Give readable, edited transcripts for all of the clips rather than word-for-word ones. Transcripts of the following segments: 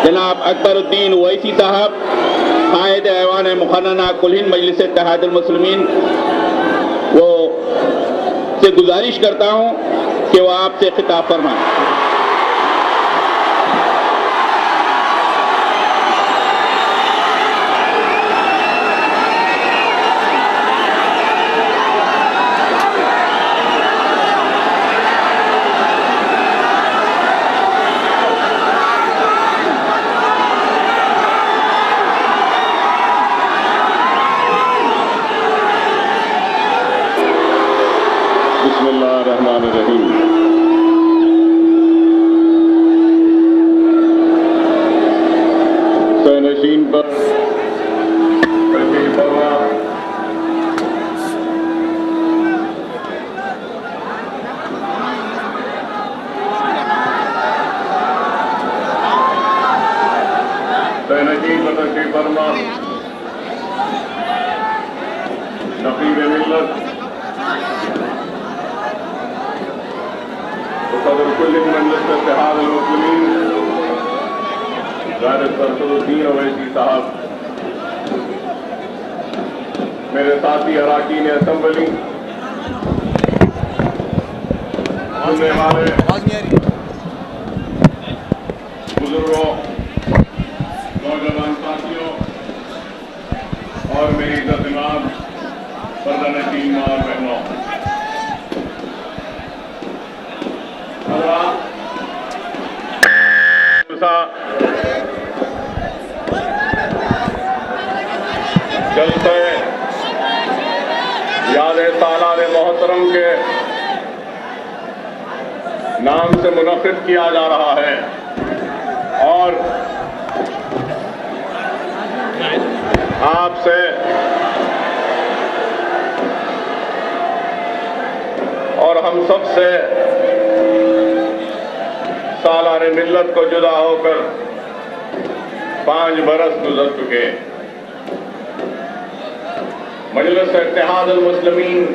جناب اکبر الدین اویسی صاحب، قائد ایوان مقننہ کل ہند مجلس اتحاد المسلمین، وہ سے گزارش کرتا ہوں کہ وہ آپ سے خطاب فرمائیں۔ بسم اللہ الرحمن الرحیم۔ سینشین پر تشریف فرما نقیب ملت صدر کل مجلس اتحاد المسلمین غیر سرسد الدین اویسی صاحب، میرے ساتھی اراکین اسمبلی، سننے والے بزرگوں، نوجوان ساتھیوں اور میری عزت امام پردہ نشین ماں بہنوں، جلسہ یاد سالار محترم کے نام سے منعقد کیا جا رہا ہے اور آپ سے اور ہم سب سے سالار ملت کو جدا ہو کر 5 برس گزر چکے۔ مجلس اتحاد المسلمین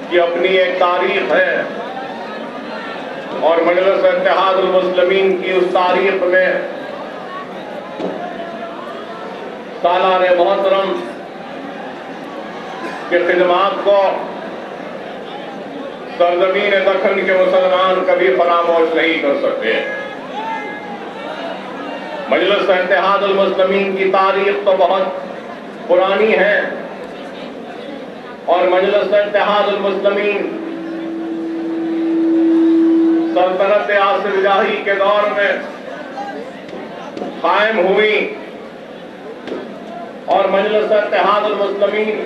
کی اپنی ایک تاریخ ہے اور مجلس اتحاد المسلمین کی اس تاریخ میں سالار محترم کے خدمات کو سرزمین دکن کے مسلمان کبھی فراموش نہیں کر سکتے۔ مجلس اتحاد المسلمین کی تاریخ تو بہت پرانی ہے اور مجلس اتحاد المسلمین سلطنت آصف جاہی کے دور میں قائم ہوئی اور مجلس اتحاد المسلمین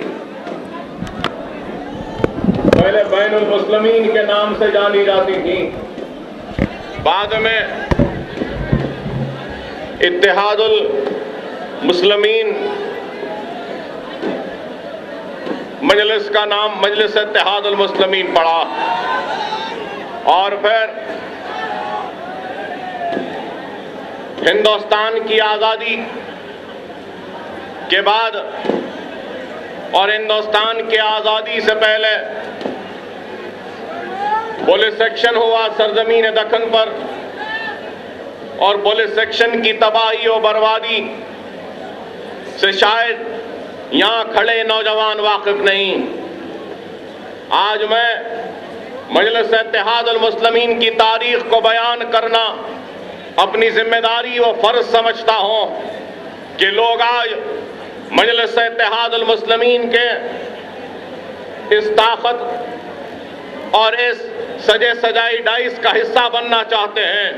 پہلے بین المسلمین کے نام سے جانی جاتی تھی، بعد میں اتحاد المسلمین مجلس کا نام مجلس اتحاد المسلمین پڑا اور پھر ہندوستان کی آزادی کے بعد اور ہندوستان کی آزادی سے پہلے پولیس ایکشن ہوا سرزمین دکن پر اور پولیس ایکشن کی تباہی و بربادی سے شاید یہاں کھڑے نوجوان واقف نہیں۔ آج میں مجلس اتحاد المسلمین کی تاریخ کو بیان کرنا اپنی ذمہ داری و فرض سمجھتا ہوں کہ لوگ آج مجلس اتحاد المسلمین کے اس طاقت اور اس سجے سجائی ڈائس کا حصہ بننا چاہتے ہیں،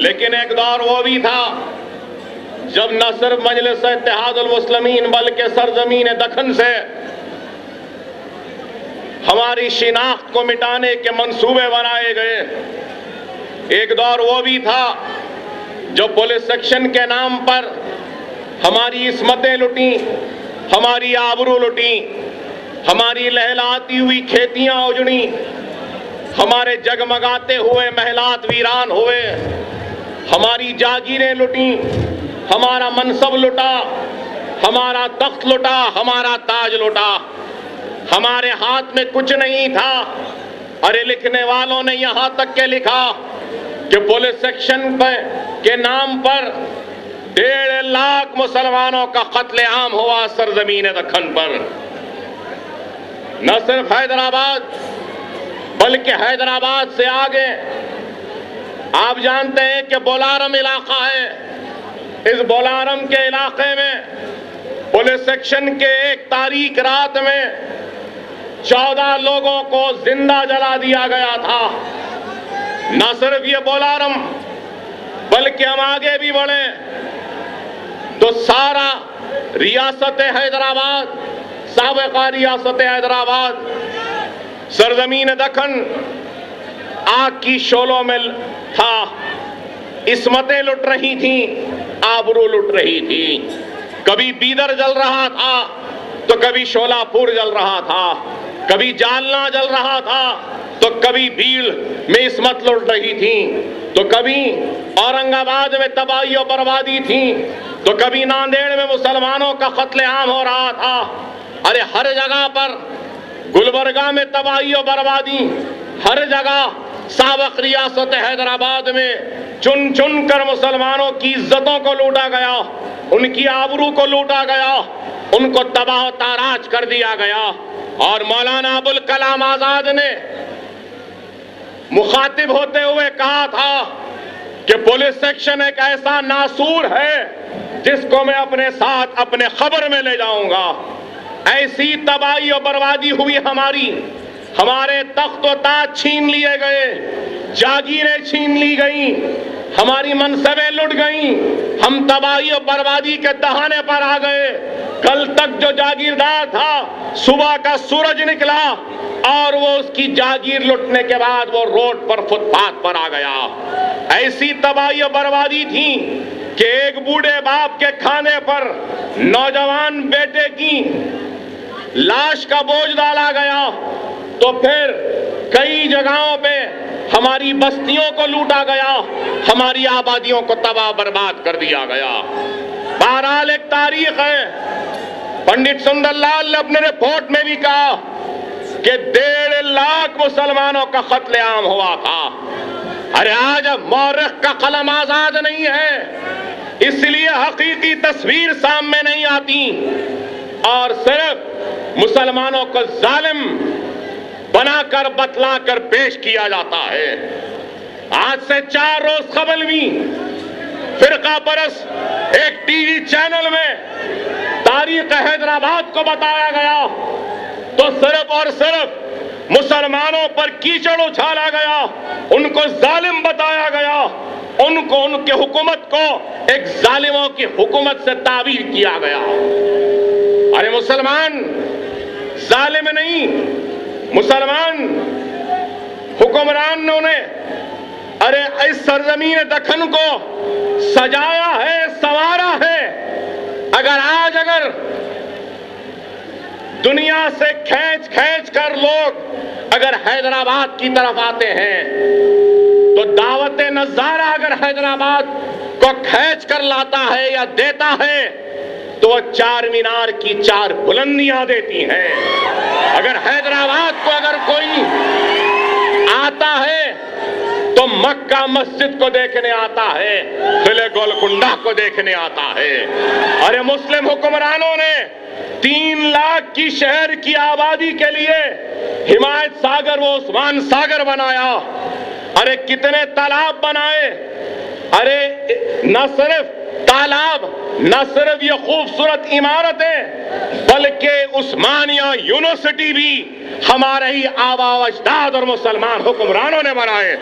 لیکن ایک دور وہ بھی تھا جب نہ صرف مجلس اتحاد المسلمین بلکہ سرزمین دکن سے ہماری شناخت کو مٹانے کے منصوبے بنائے گئے۔ ایک دور وہ بھی تھا جو پولیس ایکشن کے نام پر ہماری عصمتیں لٹیں، ہماری آبرو لٹیں، ہماری لہلاتی ہوئی کھیتیاں اجڑیں، ہمارے جگمگاتے ہوئے محلات ویران ہوئے، ہماری جاگیریں لٹیں، ہمارا منصب لٹا، ہمارا تخت لٹا، ہمارا تاج لٹا، ہمارے ہاتھ میں کچھ نہیں تھا۔ ارے لکھنے والوں نے یہاں تک کہ لکھا کہ پولیس سیکشن کے نام پر 1.5 لاکھ مسلمانوں کا قتل عام ہوا سرزمین دکن پر. نہ صرف حیدرآباد بلکہ حیدرآباد سے آگے آپ جانتے ہیں کہ بولارم علاقہ ہے. اس بولارم کے علاقے میں پولیس سیکشن کے ایک تاریک رات میں 14 لوگوں کو زندہ جلا دیا گیا تھا. نہ صرف یہ بولارم بلکہ ہم آگے بھی بڑھے تو سارا ریاست حیدرآباد، سابقہ ریاست حیدرآباد، سرزمین دکن آگ کی شعلوں میں تھا. عصمتیں لٹ رہی تھیں، آبرو لٹ رہی تھی. کبھی بیدر جل رہا تھا تو کبھی شولہ پور جل رہا تھا، کبھی جالنا جل رہا تھا تو کبھی بھیڑ میں عصمت لٹ رہی تھی، تو کبھی اورنگ آباد میں تباہی و بربادی تھی، تو کبھی ناندیڑ میں مسلمانوں کا قتل عام ہو رہا تھا. ارے ہر جگہ پر، گلبرگہ میں تباہی و بربادی، ہر جگہ سابق ریاست حیدرآباد میں چن چن کر مسلمانوں کی عزتوں کو لوٹا گیا، ان کی آبرو کو لوٹا گیا، ان کو تباہ و تاراج کر دیا گیا. اور مولانا ابوالکلام آزاد نے مخاطب ہوتے ہوئے کہا تھا کہ پولیس سیکشن ایک ایسا ناسور ہے جس کو میں اپنے ساتھ اپنے قبر میں لے جاؤں گا. ایسی تباہی و بربادی ہوئی ہمارے تخت و تاج چھین لیے گئے، جاگیریں چھین لی گئیں، ہماری منصبیں لٹ گئیں، ہم تباہی و بربادی کے دہانے پر آ گئے. کل تک جو جاگیردار تھا صبح کا سورج نکلا اور وہ اس کی جاگیر لٹنے کے بعد وہ روڈ پر، فٹ پاتھ پر آ گیا. ایسی تباہی و بربادی تھی کہ ایک بوڑھے باپ کے کھانے پر نوجوان بیٹے کی لاش کا بوجھ ڈالا گیا. تو پھر کئی جگہوں پہ ہماری بستیوں کو لوٹا گیا، ہماری آبادیوں کو تباہ برباد کر دیا گیا. بہرحال ایک تاریخ ہے. پنڈت سندر لال نے اپنے رپورٹ میں بھی کہا کہ 1.5 لاکھ مسلمانوں کا قتل عام ہوا تھا. ارے آج مورخ کا قلم آزاد نہیں ہے، اس لیے حقیقی تصویر سامنے نہیں آتی اور صرف مسلمانوں کو ظالم بنا کر بتلا کر پیش کیا جاتا ہے. آج سے 4 روز قبل بھی فرقہ پرست ایک ٹی وی چینل میں تاریخ حیدرآباد کو بتایا گیا تو صرف اور صرف مسلمانوں پر کیچڑ اچھالا گیا، ان کو ظالم بتایا گیا، ان کے حکومت کو ایک ظالموں کی حکومت سے تعبیر کیا گیا. ارے مسلمان ظالم نہیں، مسلمان حکمرانوں نے ارے اس سرزمین دکن کو سجایا ہے، سنوارا ہے. اگر دنیا سے کھینچ کر لوگ اگر حیدرآباد کی طرف آتے ہیں تو دعوت نظارہ اگر حیدرآباد کو کھینچ کر لاتا ہے یا دیتا ہے تو وہ 4 مینار کی 4 بلندیاں دیتی ہیں. اگر حیدرآباد کو اگر کوئی آتا ہے تو مکہ مسجد کو دیکھنے آتا ہے، قلعہ گولکنڈہ کو دیکھنے آتا ہے. ارے مسلم حکمرانوں نے 3 لاکھ کی شہر کی آبادی کے لیے حمایت ساگر و عثمان ساگر بنایا. ارے کتنے تالاب بنائے. ارے نہ صرف تالاب، نہ صرف یہ خوبصورت عمارتیں بلکہ عثمانیہ یونیورسٹی بھی ہمارے ہی آبا و اجداد اور مسلمان حکمرانوں نے بنائے.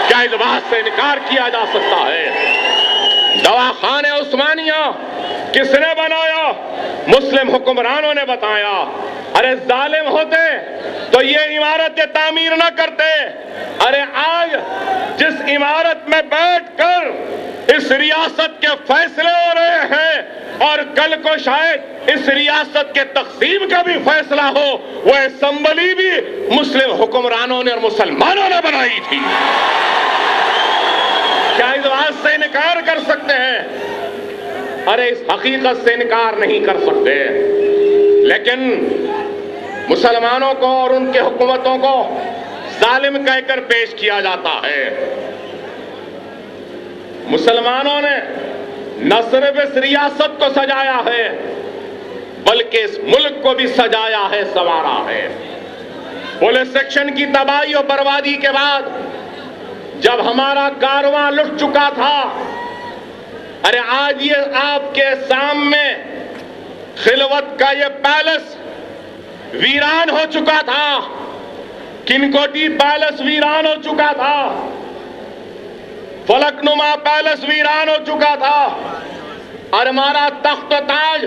کیا اس بات سے انکار کیا جا سکتا ہے؟ دواخانہ عثمانیہ کس نے بنایا؟ مسلم حکمرانوں نے بتایا. ارے ظالم ہوتے تو یہ عمارتیں تعمیر نہ کرتے. ارے آج جس عمارت میں بیٹھ کر اس ریاست کے فیصلے ہو رہے ہیں اور کل کو شاید اس ریاست کے تقسیم کا بھی فیصلہ ہو، وہ اسمبلی بھی مسلم حکمرانوں نے اور مسلمانوں نے بنائی تھی. کیا اس بات سے انکار کر سکتے ہیں؟ ارے اس حقیقت سے انکار نہیں کر سکتے. لیکن مسلمانوں کو اور ان کے حکومتوں کو ظالم کہہ کر پیش کیا جاتا ہے. مسلمانوں نے نہ صرف اس ریاست کو سجایا ہے بلکہ اس ملک کو بھی سجایا ہے، سنوارا ہے۔ پولیس سیکشن کی تباہی اور بربادی کے بعد جب ہمارا کارواں لٹ چکا تھا، ارے آج یہ آپ کے سامنے خلوت کا یہ پیلس ویران ہو چکا تھا، کنکوٹی پیلس ویران ہو چکا تھا، فلک نما پیلس ویران ہو چکا تھا، اور ہمارا تخت و تاج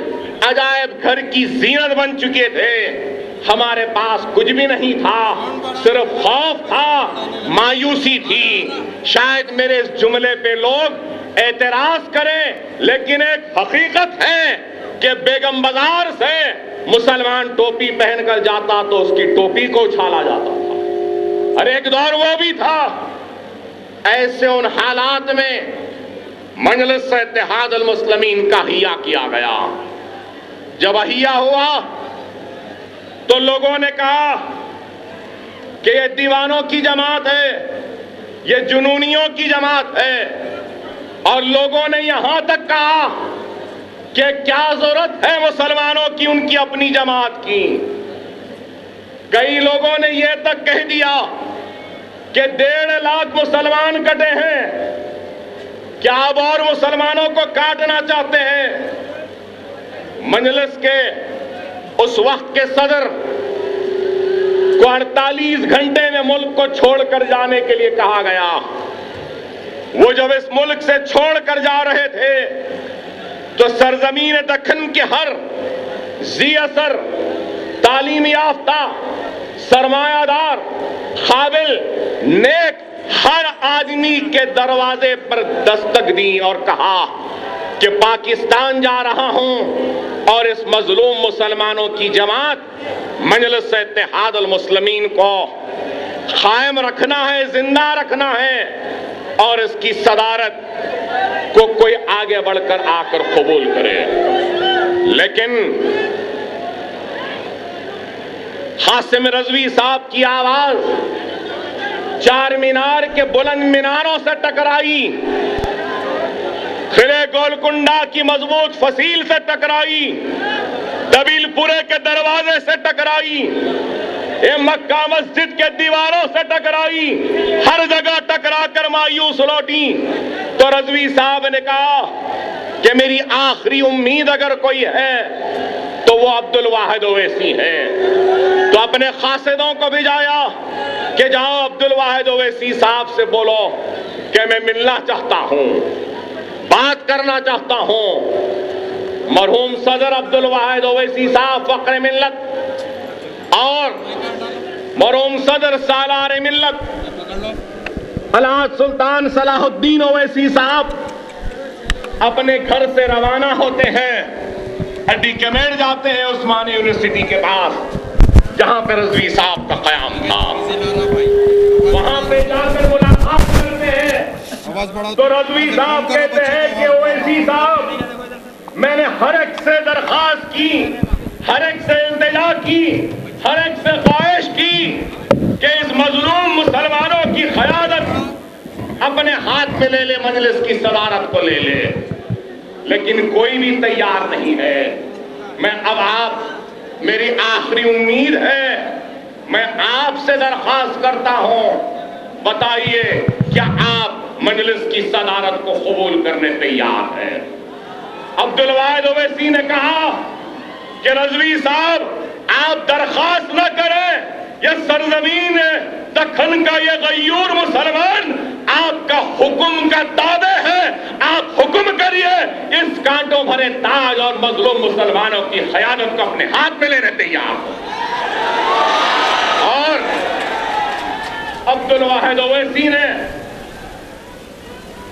عجائب گھر کی زینت بن چکے تھے۔ ہمارے پاس کچھ بھی نہیں تھا، صرف خوف تھا، مایوسی تھی۔ شاید میرے اس جملے پہ لوگ اعتراض کریں، لیکن ایک حقیقت ہے کہ بیگم بازار سے مسلمان ٹوپی پہن کر جاتا تو اس کی ٹوپی کو اچھالا جاتا تھا، اور ایک دور وہ بھی تھا۔ ایسے ان حالات میں مجلس اتحاد المسلمین کا احیا کیا گیا۔ جب احیا ہوا تو لوگوں نے کہا کہ یہ دیوانوں کی جماعت ہے، یہ جنونیوں کی جماعت ہے، اور لوگوں نے یہاں تک کہا کہ کیا ضرورت ہے مسلمانوں کی ان کی اپنی جماعت کی۔ کئی لوگوں نے یہ تک کہہ دیا کہ 1.5 لاکھ مسلمان کٹے ہیں، کیا اب اور مسلمانوں کو کاٹنا چاہتے ہیں؟ مجلس کے اس وقت کے صدر کو 48 گھنٹے میں ملک کو چھوڑ کر جانے کے لیے کہا گیا۔ وہ جب اس ملک سے چھوڑ کر جا رہے تھے تو سرزمین دکن کے ہر ذی اثر، تعلیم یافتہ، سرمایہ دار، قابل، نیک ہر آدمی کے دروازے پر دستک دی اور کہا کہ پاکستان جا رہا ہوں، اور اس مظلوم مسلمانوں کی جماعت مجلس اتحاد المسلمین کو قائم رکھنا ہے، زندہ رکھنا ہے، اور اس کی صدارت کو کوئی آگے بڑھ کر آ کر قبول کرے۔ لیکن قاسم رضوی صاحب کی آواز چار مینار کے بلند میناروں سے ٹکرائی، قلعہ گولکنڈہ کی مضبوط فصیل سے ٹکرائی، دبیل پورے کے دروازے سے ٹکرائی، مکہ مسجد کے دیواروں سے ٹکرائی، ہر جگہ ٹکرا کر مایوس لوٹی۔ تو رضوی صاحب نے کہا کہ میری آخری امید اگر کوئی ہے تو وہ عبدالواحد اویسی ہے۔ تو اپنے قاصدوں کو بھیجایا کہ جاؤ عبدالواحد اویسی صاحب سے بولو کہ میں ملنا چاہتا ہوں، بات کرنا چاہتا ہوں۔ مرحوم صدر عبدالواحد اویسی صاحب فخر ملت اور مرحوم صدر سالار ملت الحاج سلطان صلاح الدین اویسی صاحب اپنے گھر سے روانہ ہوتے ہیں، ہڈی کمیڑ جاتے ہیں عثمانی یونیورسٹی کے پاس جہاں پہ رضوی صاحب کا قیام تھا۔ وہاں پہ جا کر ملاقات کرتے ہیں تو رضوی صاحب کہتے ہیں کہ اویسی صاحب، میں نے ہر ایک سے درخواست کی، ہر ایک سے التجا کی، ہر ایک سے خواہش کی کہ اس مظلوم مسلمانوں کی قیادت اپنے ہاتھ میں لے لے، مجلس کی صدارت کو لے لے، لیکن کوئی بھی تیار نہیں ہے۔ میں اب آپ، میری آخری امید ہے، میں آپ سے درخواست کرتا ہوں، بتائیے کیا آپ مجلس کی صدارت کو قبول کرنے تیار ہیں؟ عبدالواحد اویسی نے کہا کہ رضوی صاحب آپ درخواست نہ کریں، یہ سرزمین دکن کا یہ غیور مسلمان آپ کا حکم کا تابع ہے، آپ حکم کریے، اس کانٹوں بھرے تاج اور مظلوم مسلمانوں کی قیادت کو اپنے ہاتھ میں لینے تیار ہو۔ اور عبدالواحد اویسی نے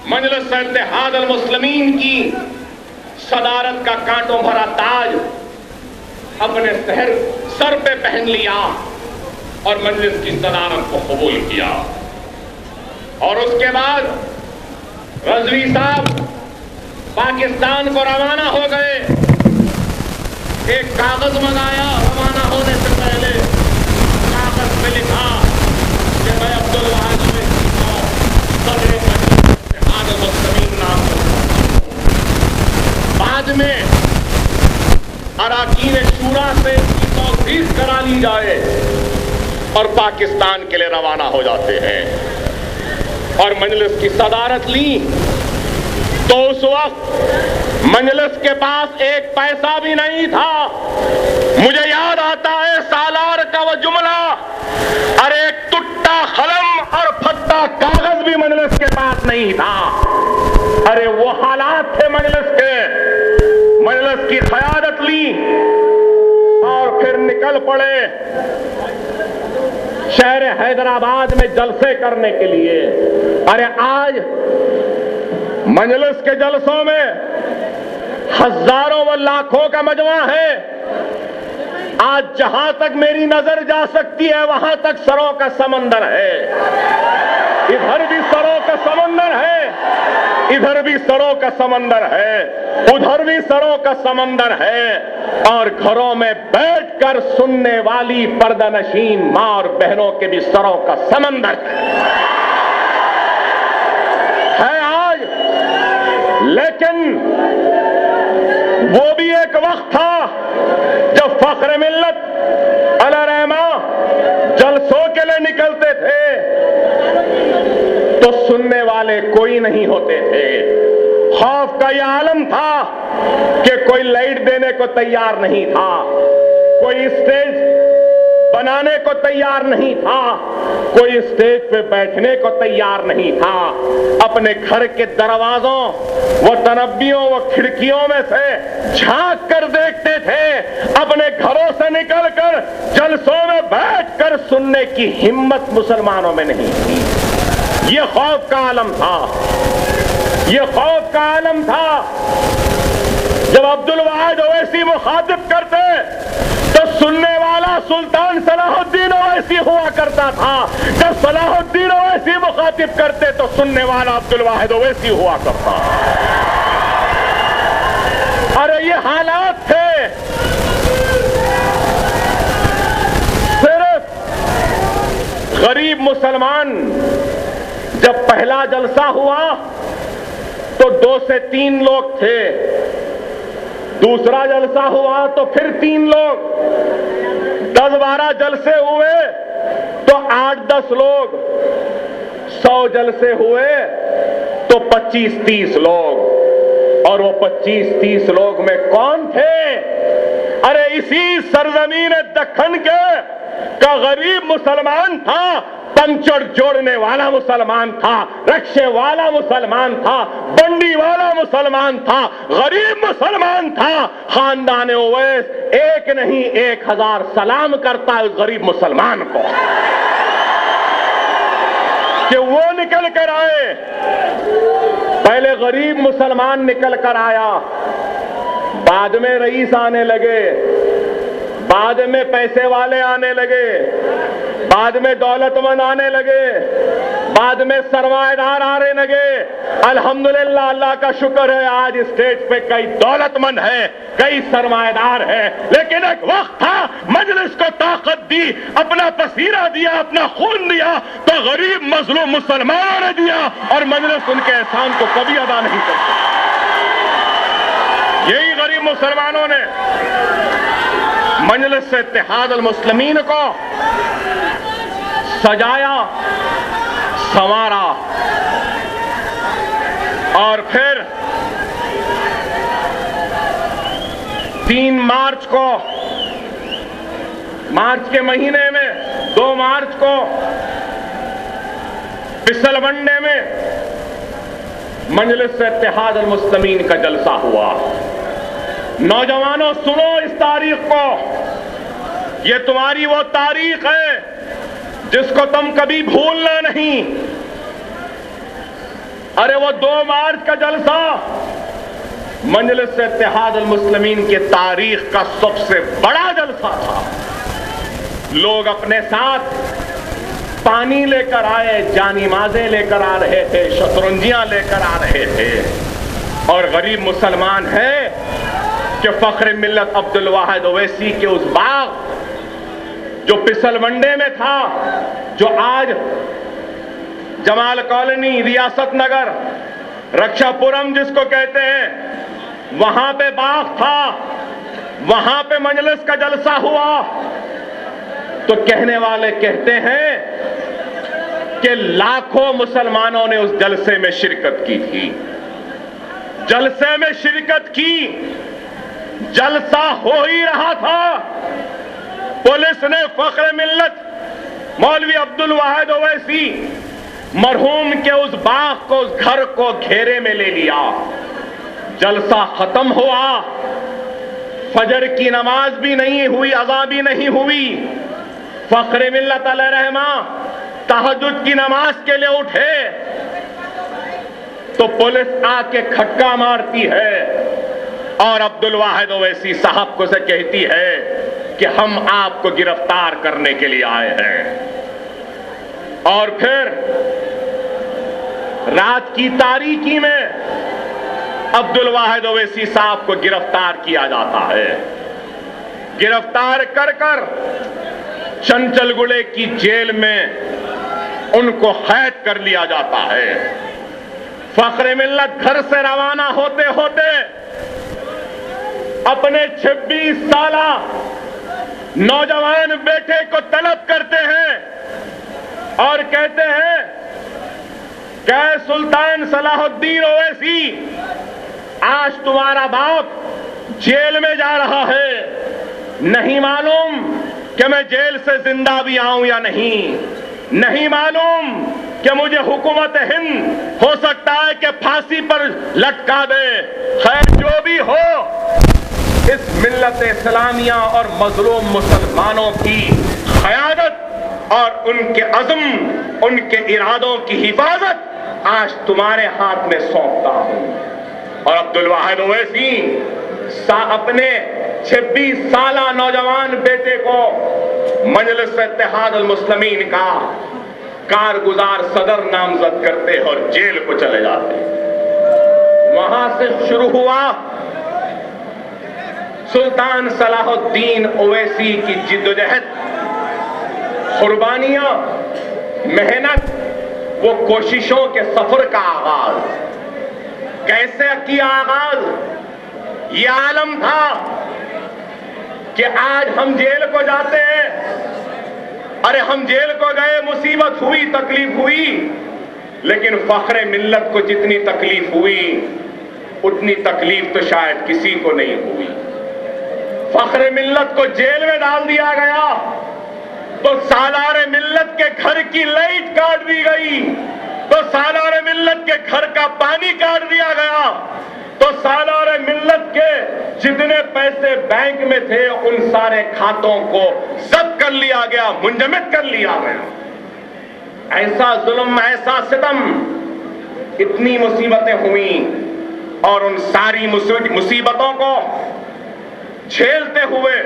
مجلس اتحاد المسلمین کی صدارت کا کانٹوں بھرا تاج اپنے سر پہ پہن لیا اور مجلس کی صدارت کو قبول کیا۔ اور اس کے بعد رضوی صاحب پاکستان کو روانہ ہو گئے۔ ایک کاغذ منگایا، روانہ ہونے سے پہلے کاغذ پہ لکھا کہ میں عبدالواحد اویسی کو صدر اتحاد المسلمین دی جائے اور پاکستان کے لیے روانہ ہو جاتے ہیں. اور مجلس کی صدارت لی تو اس وقت مجلس کے پاس ایک پیسہ بھی نہیں تھا. مجھے یاد آتا ہے سالار کا وہ جملہ، ارے ایک ٹوٹا قلم اور پھٹا کاغذ بھی مجلس کے پاس نہیں تھا. ارے وہ حالات تھے مجلس کے. مجلس کی قیادت لی اور پھر نکل پڑے شہر حیدرآباد میں جلسے کرنے کے لیے. ارے آج مجلس کے جلسوں میں ہزاروں و لاکھوں کا مجمع ہے. آج جہاں تک میری نظر جا سکتی ہے وہاں تک سروں کا سمندر ہے. ادھر بھی سروں کا سمندر ہے، ادھر بھی سروں کا سمندر ہے، ادھر بھی سروں کا سمندر ہے. اور گھروں میں بیٹھ کر سننے والی پردہ نشین ماں اور بہنوں کے بھی سروں کا سمندر ہے آج. لیکن وہ بھی ایک وقت تھا جب فخر ملت علی رحمہ جلسوں کے لیے نکلتے تھے تو سننے والے کوئی نہیں ہوتے تھے. خوف کا یہ عالم تھا کہ کوئی لائٹ دینے کو تیار نہیں تھا، کوئی اسٹیج بنانے کو تیار نہیں تھا، کوئی اسٹیج پہ بیٹھنے کو تیار نہیں تھا. اپنے گھر کے دروازوں وہ تنبیوں وہ کھڑکیوں میں سے جھانک کر دیکھتے تھے. اپنے گھروں سے نکل کر جلسوں میں بیٹھ کر سننے کی ہمت مسلمانوں میں نہیں تھی. یہ خوف کا عالم تھا، یہ خوف کا عالم تھا. جب عبد الواحد اویسی مخاطب کرتے تو سننے والا سلطان صلاح الدین اویسی ہوا کرتا تھا. جب صلاح الدین اویسی مخاطب کرتے تو سننے والا عبد الواحد اویسی ہوا کرتا. ارے یہ حالات تھے. صرف غریب مسلمان جب پہلا جلسہ ہوا تو 2 سے 3 لوگ تھے، دوسرا جلسہ ہوا تو پھر 3 لوگ، 10-12 جلسے ہوئے تو 8-10 لوگ، 100 جلسے ہوئے تو 25-30 لوگ. اور وہ 25-30 لوگ میں کون تھے؟ ارے اسی سرزمین دکن کے کا غریب مسلمان تھا، پنچر جوڑنے والا مسلمان تھا، رکشے والا مسلمان تھا، بنڈی والا مسلمان تھا، غریب مسلمان تھا. خاندان اویس ایک نہیں 1000 سلام کرتا ہے اس غریب مسلمان کو کہ وہ نکل کر آئے. پہلے غریب مسلمان نکل کر آیا، بعد میں رئیس آنے لگے، بعد میں پیسے والے آنے لگے، بعد میں دولت مند آنے لگے، بعد میں سرمایہ دار آنے لگے. الحمدللہ اللہ کا شکر ہے آج اسٹیج پہ کئی دولت مند ہے، کئی سرمایہ دار ہے. لیکن ایک وقت تھا مجلس کو طاقت دی، اپنا پسینہ دیا، اپنا خون دیا تو غریب مظلوم مسلمانوں نے دیا اور مجلس ان کے احسان کو کبھی ادا نہیں کرتا. یہی غریب مسلمانوں نے مجلس سے اتحاد المسلمین کو سجایا، سنوارا. اور پھر 3 مارچ کو، مارچ کے مہینے میں 2 مارچ کو پسل ونڈے میں مجلس سے اتحاد المسلمین کا جلسہ ہوا. نوجوانوں سنو اس تاریخ کو، یہ تمہاری وہ تاریخ ہے جس کو تم کبھی بھولنا نہیں. ارے وہ 2 مارچ کا جلسہ مجلس سے اتحاد المسلمین کی تاریخ کا سب سے بڑا جلسہ تھا. لوگ اپنے ساتھ پانی لے کر آئے، جانی مازیں لے کر آ رہے تھے، شطرنجیاں لے کر آ رہے تھے. اور غریب مسلمان ہے کہ فخر ملت عبد الواحد اویسی کے اس باغ جو پسل ونڈے میں تھا، جو آج جمال کالونی، ریاست نگر، رکشا پورم جس کو کہتے ہیں، وہاں پہ باغ تھا، وہاں پہ مجلس کا جلسہ ہوا. تو کہنے والے کہتے ہیں کہ لاکھوں مسلمانوں نے اس جلسے میں شرکت کی تھی، جلسے میں شرکت کی، جلسہ ہو ہی رہا تھا، پولیس نے فخر ملت مولوی عبد الواحد اویسی مرحوم کے اس باغ کو، اس گھر کو گھیرے میں لے لیا، جلسہ ختم ہوا، فجر کی نماز بھی نہیں ہوئی، اذان بھی نہیں ہوئی، فخر ملت علیہ رحمہ تہجد کی نماز کے لیے اٹھے تو پولیس آ کے کھٹکا مارتی ہے اور عبد الواحد اویسی صاحب کو سے کہتی ہے کہ ہم آپ کو گرفتار کرنے کے لیے آئے ہیں، اور پھر رات کی تاریکی میں عبد الواحد اویسی صاحب کو گرفتار کیا جاتا ہے، گرفتار کر کر چنچل گڑے کی جیل میں ان کو قید کر لیا جاتا ہے۔ فخر ملت گھر سے روانہ ہوتے ہوتے اپنے 26 سالہ نوجوان بیٹے کو طلب کرتے ہیں اور کہتے ہیں کہ سلطان صلاح الدین اویسی، آج تمہارا باپ جیل میں جا رہا ہے، نہیں معلوم کہ میں جیل سے زندہ بھی آؤں یا نہیں، نہیں معلوم کہ مجھے حکومت ہند ہو سکتا ہے کہ پھانسی پر لٹکا دے، خیر جو بھی ہو، اس ملت اسلامیہ اور مظلوم مسلمانوں کی قیادت اور ان کے عزم، ان کے ارادوں کی حفاظت آج تمہارے ہاتھ میں سونپتا ہوں۔ اور عبد الواحد اویسی اپنے 26 سالہ نوجوان بیٹے کو مجلس اتحاد المسلمین کا کارگزار صدر نامزد کرتے اور جیل کو چلے جاتے۔ وہاں سے شروع ہوا سلطان صلاح الدین اویسی کی جدوجہد، قربانیاں، محنت، وہ کوششوں کے سفر کا آغاز۔ کیسے کیا آغاز؟ یہ عالم تھا کہ آج ہم جیل کو جاتے ہیں، ارے ہم جیل کو گئے، مصیبت ہوئی، تکلیف ہوئی، لیکن فخر ملت کو جتنی تکلیف ہوئی اتنی تکلیف تو شاید کسی کو نہیں ہوئی۔ فخر ملت کو جیل میں ڈال دیا گیا تو سالار ملت کے گھر کی لائٹ کاٹ دی گئی، تو سالار ملت کے گھر کا پانی کاٹ دیا گیا، تو سالار ملت کے جتنے پیسے بینک میں تھے ان سارے کھاتوں کو ضبط کر لیا گیا، منجمد کر لیا گیا۔ ایسا ظلم، ایسا ستم، اتنی مصیبتیں ہوئیں، اور ان ساری مصیبتوں کو جھیلتے ہوئے،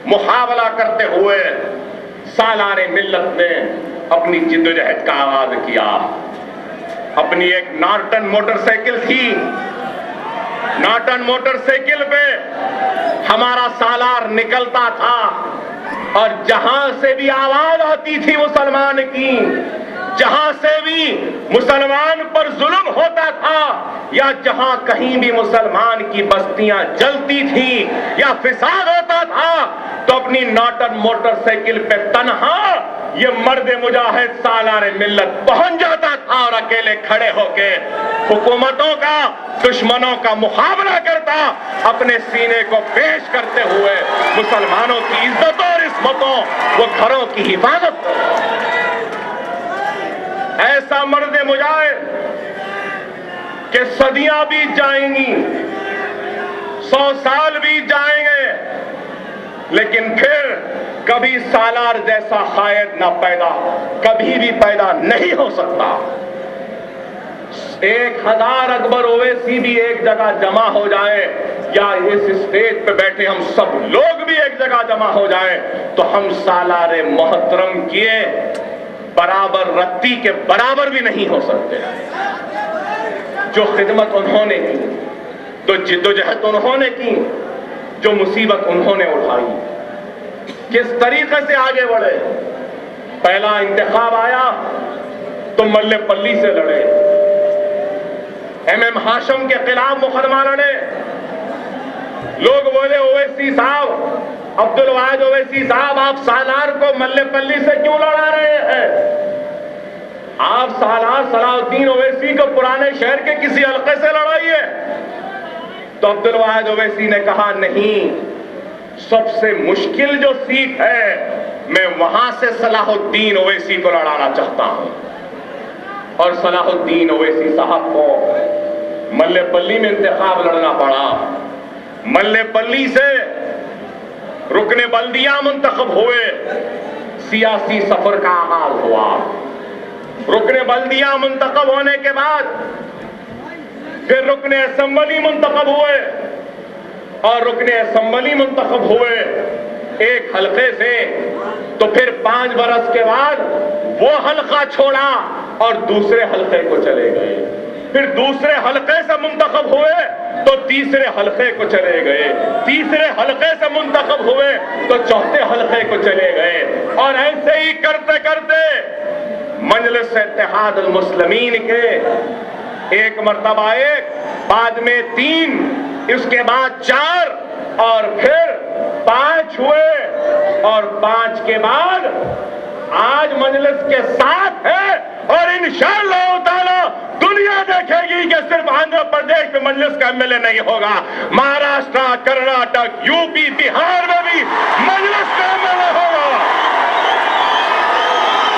مقابلہ کرتے ہوئے سالار ملت نے اپنی جدوجہد کا آغاز کیا۔ اپنی ایک نارٹن موٹر سائیکل تھی، نارٹن موٹر سائیکل پہ ہمارا سالار نکلتا تھا، اور جہاں سے بھی آواز آتی تھی مسلمان کی، جہاں سے بھی مسلمان پر ظلم ہوتا تھا، یا جہاں کہیں بھی مسلمان کی بستیاں جلتی تھی یا فساد ہوتا تھا، تو اپنی نارٹن موٹر سائیکل پہ تنہا یہ مرد مجاہد سالار ملت پہنچ جاتا تھا، اور اکیلے کھڑے ہو کے حکومتوں کا، دشمنوں کا مقابلہ کرتا، اپنے سینے کو پیش کرتے ہوئے مسلمانوں کی عزتوں اور عصمتوں، وہ گھروں کی حفاظت۔ ایسا مرد مجاہد کہ صدیاں بیت جائیں گی، 100 سال بیت جائیں گے، لیکن پھر کبھی سالار جیسا قائد نہ پیدا، کبھی بھی پیدا نہیں ہو سکتا۔ 1000 اکبر اویسی بھی ایک جگہ جمع ہو جائے، یا اس اسٹیج پہ بیٹھے ہم سب لوگ بھی ایک جگہ جمع ہو جائے، تو ہم سالار محترم کیے برابر رتی کے برابر بھی نہیں ہو سکتے۔ جو خدمت انہوں نے کی، جو جدوجہد انہوں نے کی، جو مصیبت انہوں نے اٹھائی، کس طریقے سے آگے بڑھے۔ پہلا انتخاب آیا تو ملے پلی سے لڑے، ایم ہاشم کے خلاف مقدمہ لڑے، لوگ بولے اویسی صاحب عبدالواحد اویسی صاحب، آپ سالار کو ملے پلی سے کیوں لڑا رہے ہیں؟ آپ سالار صلاح الدین اویسی کو پرانے شہر کے کسی حلقے سے لڑائیے۔ تو عبدالواحد اویسی نے کہا نہیں، سب سے مشکل جو سیٹ ہے میں وہاں سے صلاح الدین اویسی کو لڑانا چاہتا ہوں۔ اور صلاح الدین اویسی صاحب کو ملے پلی میں انتخاب لڑنا پڑا۔ ملے پلی سے رکن بلدیہ منتخب ہوئے، سیاسی سفر کا آغاز ہوا۔ رکن بلدیہ منتخب ہونے کے بعد پھر رکن اسمبلی منتخب ہوئے، اور رکن اسمبلی منتخب ہوئے ایک حلقے سے، تو پھر 5 برس کے بعد وہ حلقہ چھوڑا اور دوسرے حلقے کو چلے گئے۔ پھر دوسرے حلقے سے منتخب ہوئے تو تیسرے حلقے کو چلے گئے، تیسرے حلقے سے منتخب ہوئے تو چوتھے حلقے کو چلے گئے، اور ایسے ہی کرتے کرتے مجلس اتحاد المسلمین کے ایک مرتبہ 1، بعد میں 3، اس کے بعد 4 اور پھر 5 ہوئے، اور 5 کے بعد آج مجلس کے 7 ہے، اور انشاءاللہ تعالی دنیا دیکھے گی کہ صرف آندھرا پردیش میں مجلس کا MLA نہیں ہوگا، مہاراشٹر، کرناٹک، UP، بہار میں بھی مجلس کا MLA ہوگا،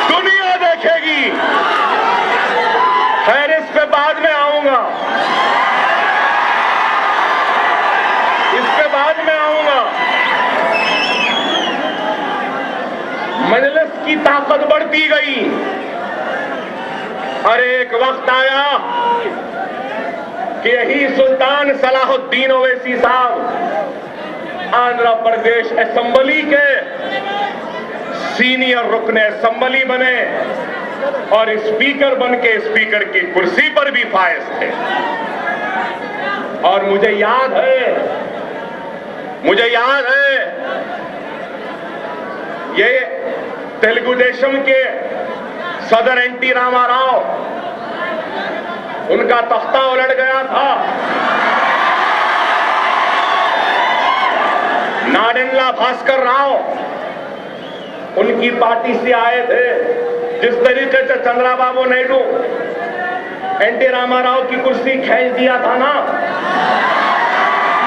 دنیا دیکھے گی۔ خیر، اس پہ بعد میں آؤں گا، اس پہ بعد میں آؤں گا۔ مجلس کی طاقت بڑھتی گئی، اور ایک وقت آیا کہ یہی سلطان صلاح الدین اویسی صاحب آندھرا پردیش اسمبلی کے سینئر رکن اسمبلی بنے، اور اسپیکر بن کے اسپیکر کی کرسی پر بھی فائز تھے۔ اور مجھے یاد ہے یہ تیلگو دیشم کے صدر NT راما راؤ، ان کا تختہ الٹ گیا تھا، ناڈنلا بھاسکر راؤ ان کی پارٹی سے آئے تھے۔ جس طریقے سے چندرا بابو نائیڈو NT راما راؤ کی کرسی کھینچ دیا تھا نا،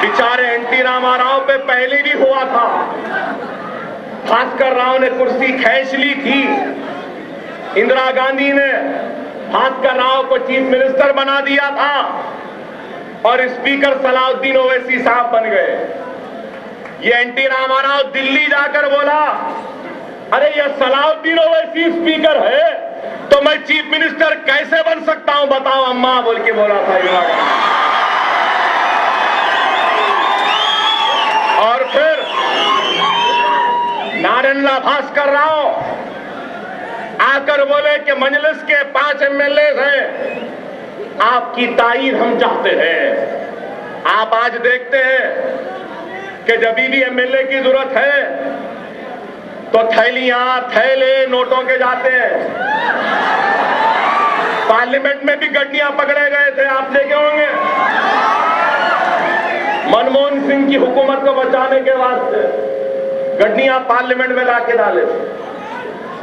بیچارے NT راما راؤ پہ پہلے بھی ہوا تھا، بھاسکر راؤ نے کرسی کھینچ لی تھی، اندرا گاندھی نے بھاسکر راؤ کو چیف منسٹر بنا دیا تھا، اور اسپیکر صلاح الدین اویسی صاحب بن گئے۔ یہ NT راما راؤ دلی جا کر بولا، ارے یہ صلاح الدین اویسی اسپیکر ہے تو میں چیف منسٹر کیسے بن سکتا ہوں، بتاؤ اماں، بول کے بولا تھا اندرا گاندھی۔ اور پھر نارنلا بھاسکر راؤ آ کر بولے کہ مجلس کے 5 MLAs ہیں، آپ کی تائید ہم چاہتے ہیں۔ آپ آج دیکھتے ہیں کہ جب بھی MLA کی ضرورت ہے تو تھیلیاں تھیلے نوٹوں کے جاتے ہیں۔ پارلیمنٹ میں بھی گڈیاں پکڑے گئے تھے، آپ دیکھے ہوں گے، منموہن سنگھ کی حکومت کو بچانے کے واسطے گڈیاں پارلیمنٹ میں لا کے ڈالے۔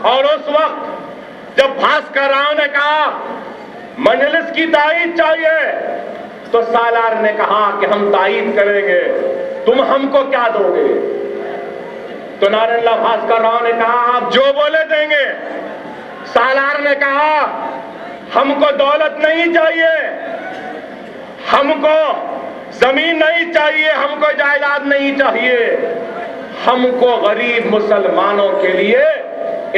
اور اس وقت جب بھاسکر راؤ نے کہا مجلس کی تائید چاہیے تو سالار نے کہا کہ ہم تائید کریں گے، تم ہم کو کیا دو گے؟ تو نارنلا بھاسکر راؤ نے کہا آپ جو بولے دیں گے۔ سالار نے کہا ہم کو دولت نہیں چاہیے، ہم کو زمین نہیں چاہیے، ہم کو جائیداد نہیں چاہیے، ہم کو غریب مسلمانوں کے لیے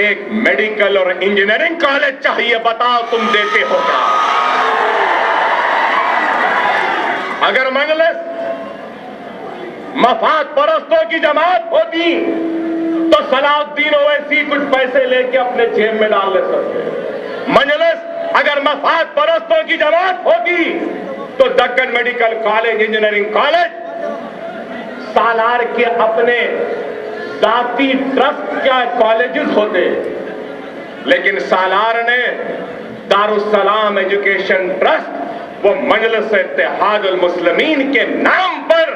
ایک میڈیکل اور انجینئرنگ کالج چاہیے، بتاؤ تم دیتے ہو کیا؟ اگر مجلس مفاد پرستوں کی جماعت ہوتی تو صلاح الدین اویسی کچھ پیسے لے کے اپنے جیب میں ڈال لے سکتے۔ مجلس اگر مفاد پرستوں کی جماعت ہوتی تو Deccan medical college, engineering college Salar کے اپنے ذاتی ٹرسٹ کیا کالجز ہوتے، لیکن سالار نے دارالسلام ایجوکیشن ٹرسٹ وہ مجلس اتحاد المسلمین کے نام پر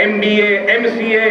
MBA, MCA,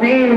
3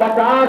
50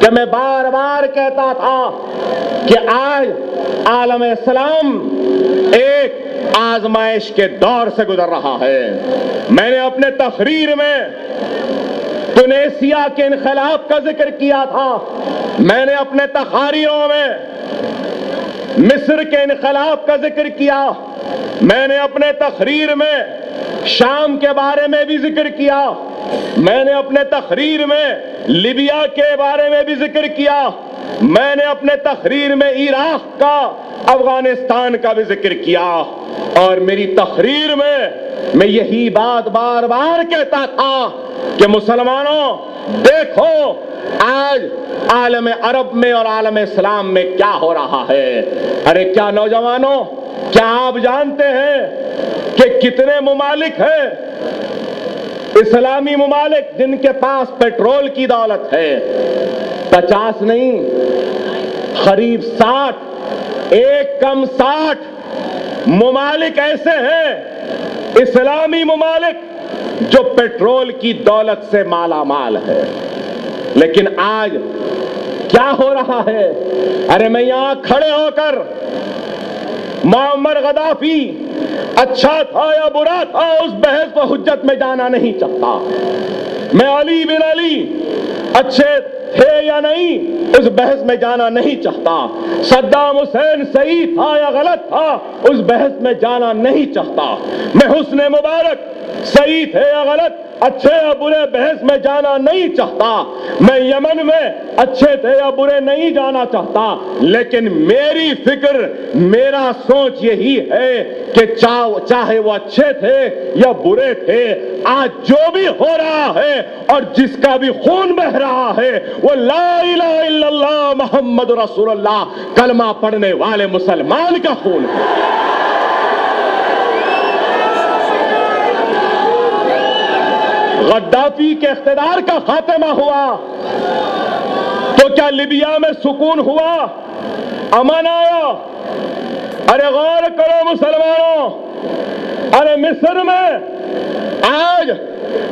کہ میں بار بار کہتا تھا کہ آج عالم اسلام ایک آزمائش کے دور سے گزر رہا ہے۔ میں نے اپنے تقریر میں تونسیا کے انقلاب کا ذکر کیا تھا، میں نے اپنے تقاریروں میں مصر کے انقلاب کا ذکر کیا، میں نے اپنے تقریر میں شام کے بارے میں بھی ذکر کیا، میں نے اپنے تقریر میں لیبیا کے بارے میں بھی ذکر کیا، میں نے اپنے تقریر میں عراق کا، افغانستان کا بھی ذکر کیا، اور میری تقریر میں یہی بات بار بار کہتا تھا کہ مسلمانوں دیکھو آج عالم عرب میں اور عالم اسلام میں کیا ہو رہا ہے۔ ارے کیا نوجوانوں، کیا آپ جانتے ہیں کہ کتنے ممالک ہیں اسلامی ممالک جن کے پاس پیٹرول کی دولت ہے؟ 50 نہیں، قریب 60، ایک کم 60 ممالک ایسے ہیں اسلامی ممالک جو پیٹرول کی دولت سے مالا مال ہے۔ لیکن آج کیا ہو رہا ہے؟ ارے میں یہاں کھڑے ہو کر معمر غدافی اچھا تھا یا برا تھا اس بحث و حجت میں جانا نہیں چاہتا، میں علی بن علی اچھے تھے یا نہیں اس بحث میں جانا نہیں چاہتا، صدام حسین صحیح تھا یا غلط تھا اس بحث میں جانا نہیں چاہتا، میں حسن مبارک صحیح تھے یا غلط، اچھے یا برے بحث میں جانا نہیں چاہتا، میں یمن میں اچھے تھے یا برے نہیں جانا چاہتا، لیکن میری فکر، میرا سوچ یہی ہے کہ چاہے وہ اچھے تھے یا برے تھے، آج جو بھی ہو رہا ہے اور جس کا بھی خون بہ رہا ہے وہ لا الہ الا اللہ محمد رسول اللہ کلمہ پڑھنے والے مسلمان کا خون ہے۔ غدافی کے اقتدار کا خاتمہ ہوا تو کیا لیبیا میں سکون ہوا، امن آیا؟ ارے غور کرو مسلمانوں، ارے مصر میں آج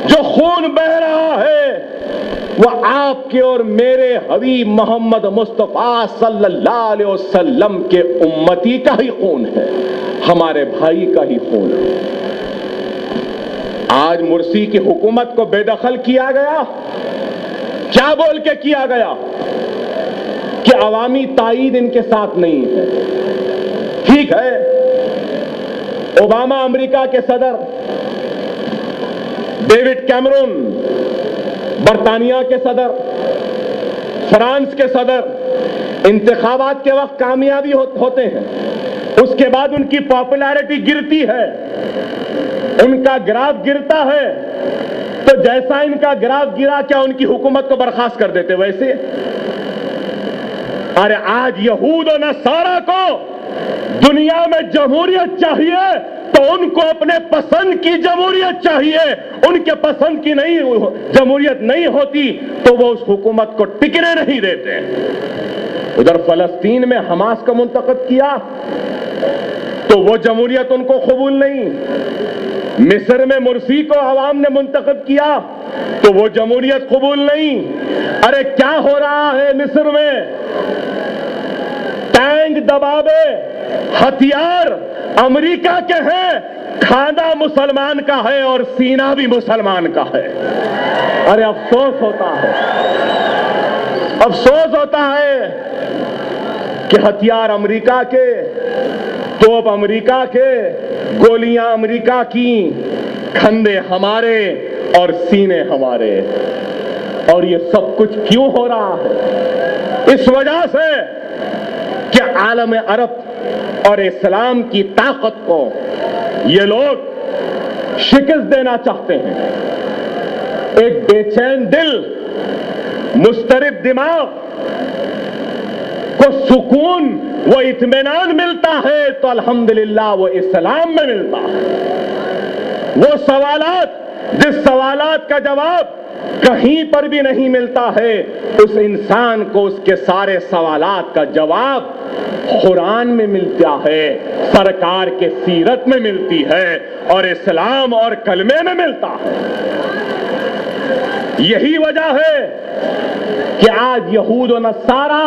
جو خون بہ رہا ہے وہ آپ کے اور میرے حبیب محمد مصطفیٰ صلی اللہ علیہ وسلم کے امتی کا ہی خون ہے، ہمارے بھائی کا ہی خون ہے۔ آج مرسی کی حکومت کو بے دخل کیا گیا، کیا بول کے کیا گیا کہ عوامی تائید ان کے ساتھ نہیں ہے۔ ٹھیک ہے، اوباما امریکہ کے صدر، ڈیوڈ کیمرون برطانیہ کے صدر، فرانس کے صدر انتخابات کے وقت کامیابی ہوتے ہیں، اس کے بعد ان کی پاپولیرٹی گرتی ہے، ان کا گراف گرتا ہے، تو جیسا ان کا گراف گرا کیا ان کی حکومت کو برخاست کر دیتے ویسے؟ ارے آج یہود و نصارہ کو دنیا میں جمہوریت چاہیے تو ان کو اپنے پسند کی جمہوریت چاہیے، ان کے پسند کی نہیں جمہوریت نہیں ہوتی تو وہ اس حکومت کو ٹکنے نہیں دیتے۔ ادھر فلسطین میں حماس کو منتخب کیا تو وہ جمہوریت ان کو قبول نہیں، مصر میں مرسی کو عوام نے منتخب کیا تو وہ جمہوریت قبول نہیں۔ ارے کیا ہو رہا ہے مصر میں؟ ٹینک دبابے، ہتھیار امریکہ کے ہیں، کھانا مسلمان کا ہے اور سینہ بھی مسلمان کا ہے۔ ارے افسوس ہوتا ہے، افسوس ہوتا ہے کہ ہتھیار امریکہ کے، توپ امریکہ کے، گولیاں امریکہ کی، کھندے ہمارے اور سینے ہمارے۔ اور یہ سب کچھ کیوں ہو رہا ہے؟ اس وجہ سے کہ عالم عرب اور اسلام کی طاقت کو یہ لوگ شکست دینا چاہتے ہیں۔ ایک بے چین دل، مضطرب دماغ کو سکون و اطمینان ملتا ہے تو الحمدللہ وہ اسلام میں ملتا ہے۔ وہ سوالات، جس سوالات کا جواب کہیں پر بھی نہیں ملتا ہے، اس انسان کو اس کے سارے سوالات کا جواب قرآن میں ملتا ہے، سرکار کے سیرت میں ملتی ہے اور اسلام اور کلمے میں ملتا ہے۔ یہی وجہ ہے کہ آج یہود و نصارہ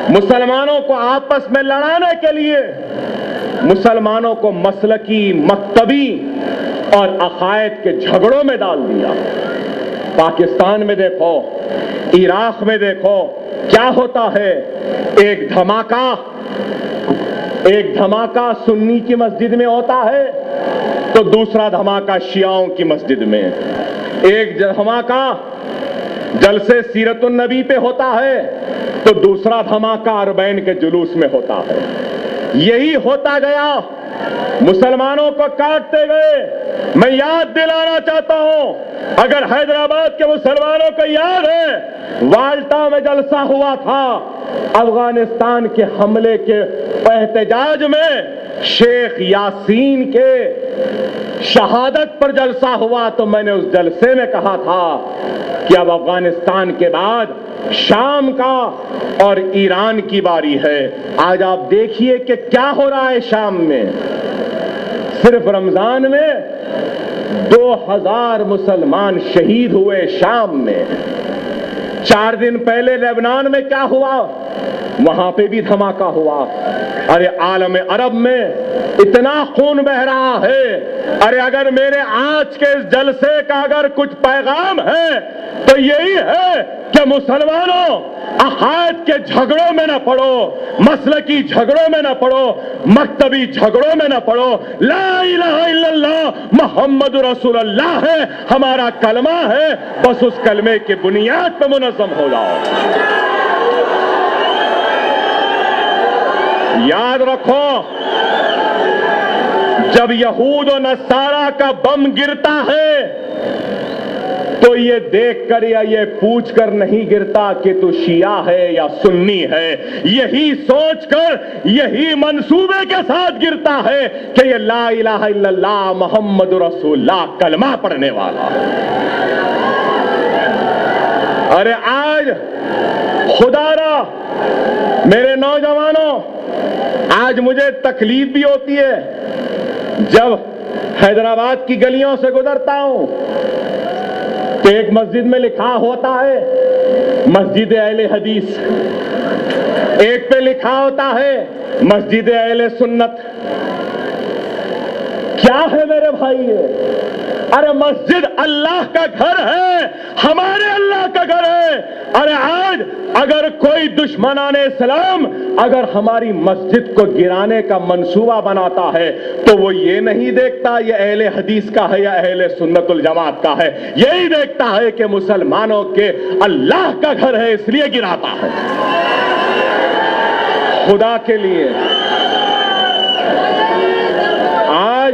مسلمانوں کو آپس میں لڑانے کے لیے مسلمانوں کو مسلکی، مکتبی اور عقائد کے جھگڑوں میں ڈال دیا۔ پاکستان میں دیکھو، عراق میں دیکھو کیا ہوتا ہے۔ ایک دھماکہ سنی کی مسجد میں ہوتا ہے تو دوسرا دھماکہ شیعوں کی مسجد میں، ایک دھماکہ جلسے سیرت النبی پہ ہوتا ہے تو دوسرا دھماکہ اربعین کے جلوس میں ہوتا ہے۔ یہی ہوتا گیا، مسلمانوں کو کاٹتے گئے۔ میں یاد دلانا چاہتا ہوں، اگر حیدرآباد کے مسلمانوں کو یاد ہے، والٹا میں جلسہ ہوا تھا افغانستان کے حملے کے احتجاج میں، شیخ یاسین کے شہادت پر جلسہ ہوا، تو میں نے اس جلسے میں کہا تھا کہ اب افغانستان کے بعد شام کا اور ایران کی باری ہے۔ آج آپ دیکھیے کہ کیا ہو رہا ہے شام میں۔ صرف رمضان میں 2000 مسلمان شہید ہوئے شام میں۔ 4 دن پہلے لبنان میں کیا ہوا؟ وہاں پہ بھی دھماکہ ہوا۔ ارے عالم عرب میں اتنا خون بہ رہا ہے۔ ارے اگر میرے آج کے اس جلسے کا اگر کچھ پیغام ہے تو یہی ہے کہ مسلمانوں، عقائد کے جھگڑوں میں نہ پڑو، مسلکی جھگڑوں میں نہ پڑو، مکتبی جھگڑوں میں نہ پڑو۔ لا الہ الا اللہ محمد رسول اللہ ہے ہمارا کلمہ ہے، بس اس کلمے کی بنیاد پہ منظم ہو جاؤ۔ یاد رکھو، جب یہود و نصارہ کا بم گرتا ہے تو یہ دیکھ کر یا یہ پوچھ کر نہیں گرتا کہ تو شیعہ ہے یا سنی ہے، یہی سوچ کر، یہی منصوبے کے ساتھ گرتا ہے کہ یہ لا الہ الا اللہ محمد رسول اللہ کلمہ پڑھنے والا ہے۔ ارے آج خدا را میرے نوجوانوں، آج مجھے تکلیف بھی ہوتی ہے جب حیدرآباد کی گلیوں سے گزرتا ہوں تو ایک مسجد میں لکھا ہوتا ہے مسجد اہل حدیث، ایک پہ لکھا ہوتا ہے مسجد اہل سنت۔ کیا ہے میرے بھائی یہ؟ ارے مسجد اللہ کا گھر ہے، ہمارے اللہ کا گھر ہے۔ ارے آج اگر کوئی دشمنان اسلام اگر ہماری مسجد کو گرانے کا منصوبہ بناتا ہے تو وہ یہ نہیں دیکھتا یہ اہل حدیث کا ہے یا اہل سنت الجماعت کا ہے، یہی دیکھتا ہے کہ مسلمانوں کے اللہ کا گھر ہے اس لیے گراتا ہے۔ خدا کے لیے آج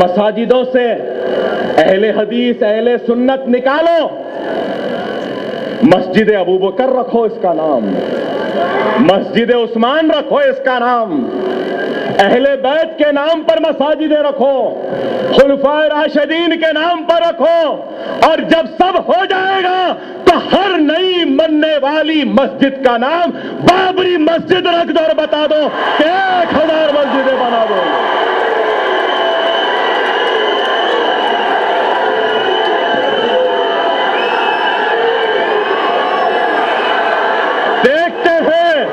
مساجدوں سے اہل حدیث، اہل سنت نکالو، مسجد ابو بکر رکھو اس کا نام، مسجد عثمان رکھو اس کا نام، اہل بیت کے نام پر مساجدیں رکھو، خلفائے راشدین کے نام پر رکھو، اور جب سب ہو جائے گا تو ہر نئی بننے والی مسجد کا نام بابری مسجد رکھ دو اور بتا دو کہ 1000 مسجدیں بنا دو۔ دیکھتے ہیں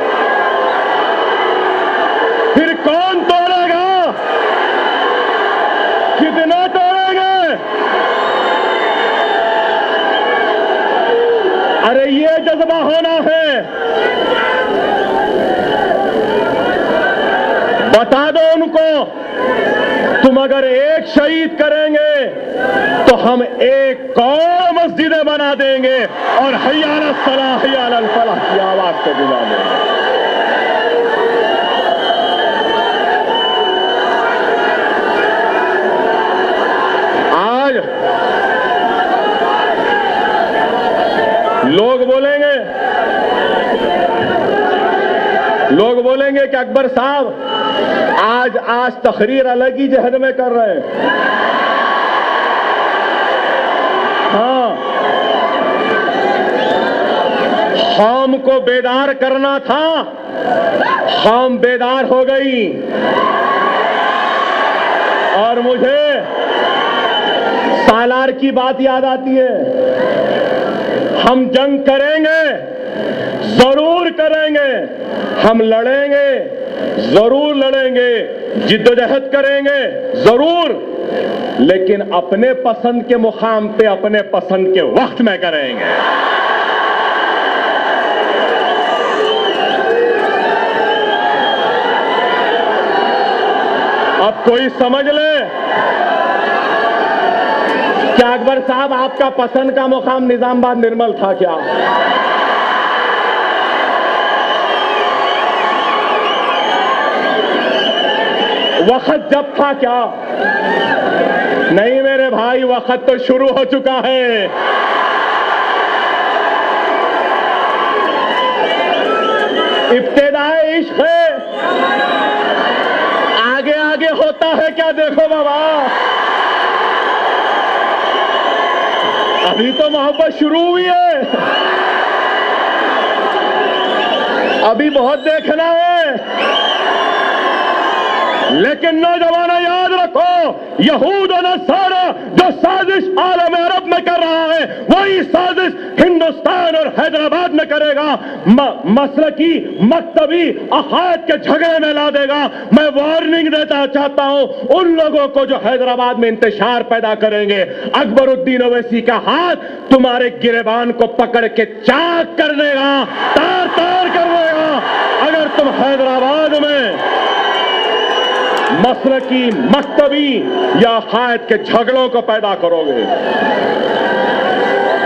پھر کون توڑے گا، کتنے توڑیں گے۔ ارے یہ جذبہ ہونا ہے، بتا دو ان کو تم اگر ایک شہید کریں گے تو ہم ایک اور مسجدیں بنا دیں گے اور حی علی الصلاح حی علی الفلاح کی آواز کو بلا دیں گے۔ آج لوگ بولیں گے کہ اکبر صاحب آج تقریر الگ ہی جہد میں کر رہے ہیں۔ ہاں، قوم کو بیدار کرنا تھا، قوم بیدار ہو گئی، اور مجھے سالار کی بات یاد آتی ہے. ہم جنگ کریں گے, ضرور کریں گے, ہم لڑیں گے, ضرور لڑیں گے, جدوجہد کریں گے ضرور, لیکن اپنے پسند کے مقام پہ اپنے پسند کے وقت میں کریں گے. اب کوئی سمجھ لے کیا اکبر صاحب آپ کا پسند کا مقام نظام آباد نرمل تھا کیا؟ وقت جب تھا کیا؟ نہیں میرے بھائی, وقت تو شروع ہو چکا ہے. ابتدائے عشق ہے, آگے آگے ہوتا ہے کیا دیکھو بابا. ابھی تو محبت شروع ہوئی ہے, ابھی بہت دیکھنا ہے. لیکن نوجوانوں یاد رکھو, یہود و نصارہ جو سازش عالم عرب میں کر رہا ہے وہی سازش ہندوستان اور حیدرآباد میں کرے گا. مسلکی مکتبی عقائد کے جھگڑے میں لا دے گا. میں وارننگ دیتا چاہتا ہوں ان لوگوں کو جو حیدرآباد میں انتشار پیدا کریں گے. اکبر الدین اویسی کا ہاتھ تمہارے گریبان کو پکڑ کے چاک کر دے گا, تار تار کر دے گا, اگر تم حیدرآباد میں مسلکی مکتبی یا عقائد کے جھگڑوں کو پیدا کرو گے.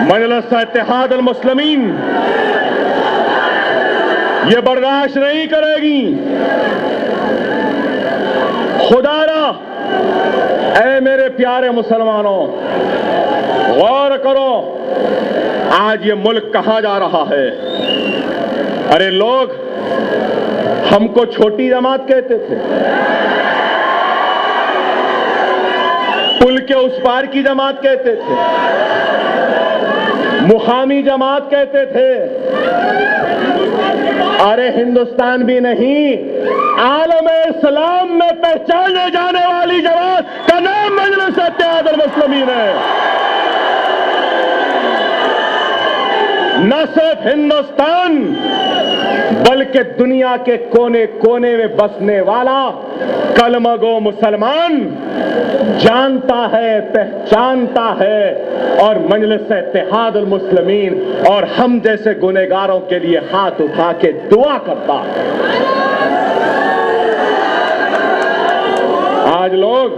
مجلس اتحاد المسلمین یہ برداشت نہیں کرے گی. خدا را اے میرے پیارے مسلمانوں, غور کرو آج یہ ملک کہاں جا رہا ہے. ارے لوگ ہم کو چھوٹی جماعت کہتے تھے, پل کے اس پار کی جماعت کہتے تھے, مقامی جماعت کہتے تھے. ارے ہندوستان بھی نہیں, عالم اسلام میں پہچانے جانے والی جماعت کا نام مجلس اتحاد المسلمین ہے. نہ صرف ہندوستان بلکہ دنیا کے کونے کونے میں بسنے والا کلمہ گو مسلمان جانتا ہے, پہچانتا ہے, اور مجلس اتحاد المسلمین اور ہم جیسے گنہگاروں کے لیے ہاتھ اٹھا کے دعا کرتا ہے. آج لوگ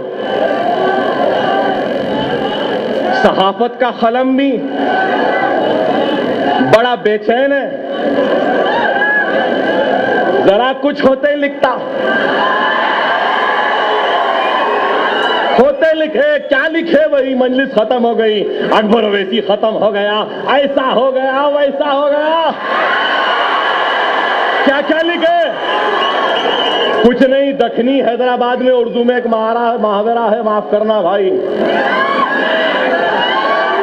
صحافت کا قلم بھی بڑا بے چین ہے, ذرا کچھ ہوتے ہی لکھتا, ہوتے لکھے کیا لکھے وہی مجلس ختم ہو گئی, اکبر اویسی ختم ہو گیا, ایسا ہو گیا, ویسا ہو گیا. کیا کیا لکھے؟ کچھ نہیں. دکنی حیدرآباد میں اردو میں ایک محاورہ ہے, معاف کرنا بھائی,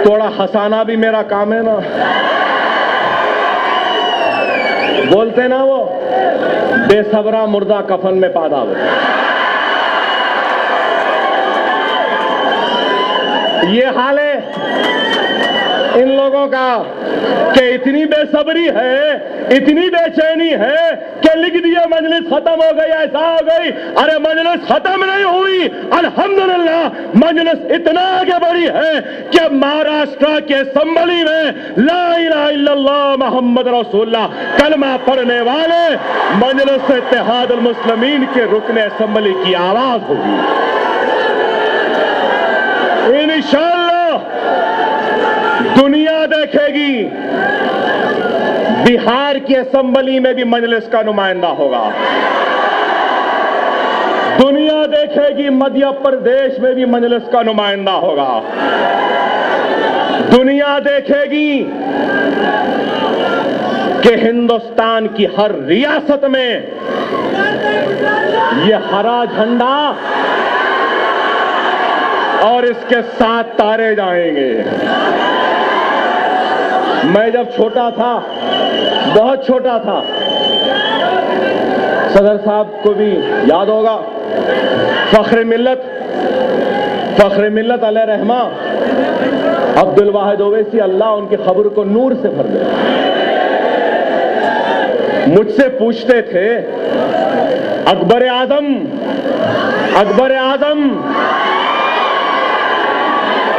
تھوڑا ہنسانا بھی میرا کام ہے نا. بولتے نا وہ بے صبرا مردہ کفن میں پادا ہو. یہ حال ہے ان لوگوں کا کہ اتنی بے صبری ہے, اتنی بے چینی ہے کہ لکھ دیا مجلس ختم ہو گئی, ایسا ہو گئی. ارے مجلس ختم نہیں ہوئی, الحمدللہ مجلس اتنا آگے بڑھی ہے کہ مہاراشٹر کے اسمبلی میں لا الہ الا اللہ محمد رسول اللہ کلمہ پڑھنے والے مجلس اتحاد المسلمین کے رکن اسمبلی کی آواز ہوگی. انشاءاللہ دنیا دیکھے گی, بہار کی اسمبلی میں بھی مجلس کا نمائندہ ہوگا, دنیا دیکھے گی مدھیہ پردیش میں بھی مجلس کا نمائندہ ہوگا, دنیا دیکھے گی کہ ہندوستان کی ہر ریاست میں یہ ہرا جھنڈا اور اس کے ساتھ تارے جائیں گے. میں جب چھوٹا تھا, بہت چھوٹا تھا, صدر صاحب کو بھی یاد ہوگا, فخر ملت فخر ملت علیہ رحمہ عبد الواحد اویسی، اللہ ان کی قبر کو نور سے بھر دے، مجھ سے پوچھتے تھے اکبر اعظم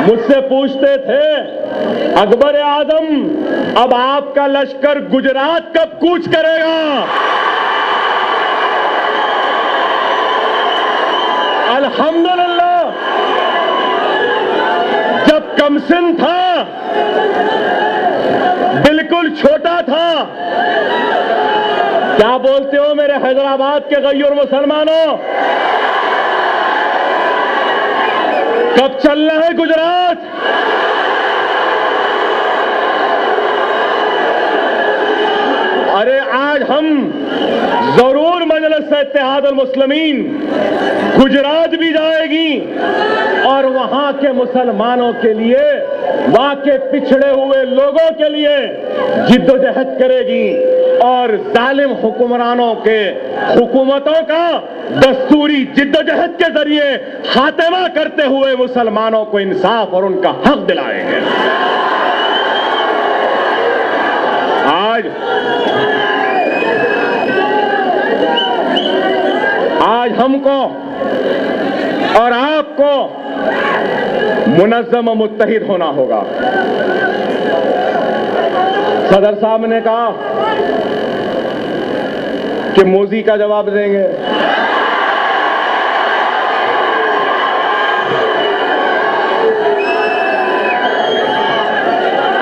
مجھ سے پوچھتے تھے اکبر اعظم اب آپ کا لشکر گجرات کب کوچ کرے گا؟ الحمدللہ جب کم سن تھا، بالکل چھوٹا تھا، کیا بولتے ہو میرے حیدرآباد کے غیور مسلمانوں؟ کب چلنا ہے گجرات؟ ارے آج ہم ضرور مجلس اتحاد المسلمین گجرات بھی جائے گی اور وہاں کے مسلمانوں کے لیے، وہاں کے پچھڑے ہوئے لوگوں کے لیے جد و جہد کرے گی اور ظالم حکمرانوں کے حکومتوں کا دستوری جد و جہد کے ذریعے خاتمہ کرتے ہوئے مسلمانوں کو انصاف اور ان کا حق دلائیں گے۔ آج ہم کو اور آپ کو منظم و متحد ہونا ہوگا۔ صدر صاحب نے کہا کہ موذی کا جواب دیں گے،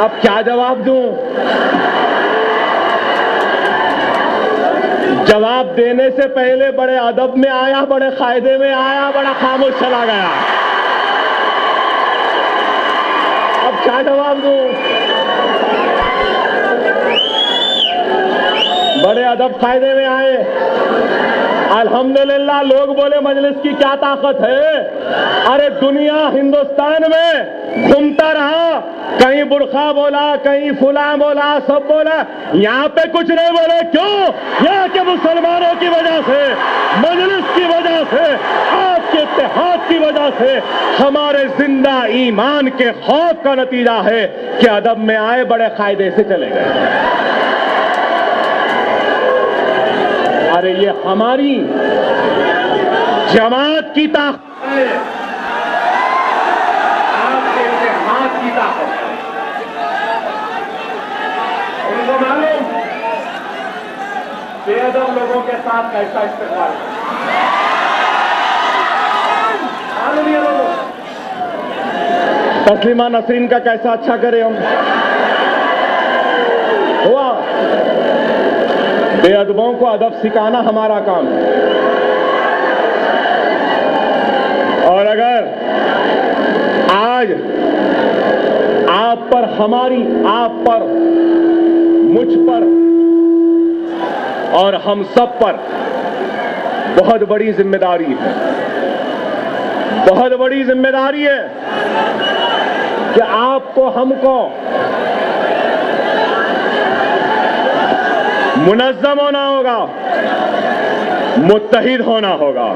اب کیا جواب دوں؟ جواب دینے سے پہلے بڑے ادب میں آیا، بڑے قاعدے میں آیا، بڑا خاموش چلا گیا۔ اب کیا جواب دوں؟ بڑے ادب قاعدے میں آئے۔ الحمدللہ لوگ بولے مجلس کی کیا طاقت ہے؟ ارے دنیا ہندوستان میں گھومتا رہا، کہیں برقع بولا، کہیں فلاں بولا، سب بولا، یہاں پہ کچھ نہیں بولے۔ کیوں؟ یہاں کے مسلمانوں کی وجہ سے، مجلس کی وجہ سے، آپ کے اتحاد کی وجہ سے، ہمارے زندہ ایمان کے خوف کا نتیجہ ہے کہ ادب میں آئے، بڑے قاعدے سے چلے گئے۔ ارے یہ ہماری جماعت کی طاقت ہے، آپ کے اتحاد کی طاقت ہے۔ ان کو معلوم بے ادب لوگوں کے ساتھ کیسا استقبال معلوم ہے لوگوں، تسلیمہ نسرین کا کیسا اچھا کرے ہم۔ ہوا بے ادبوں کو ادب سکھانا ہمارا کام ہے، اور اگر آج آپ پر، آپ پر، مجھ پر اور ہم سب پر بہت بڑی ذمہ داری ہے، بہت بڑی ذمہ داری ہے کہ آپ کو، ہم کو منظم ہونا ہوگا، متحد ہونا ہوگا۔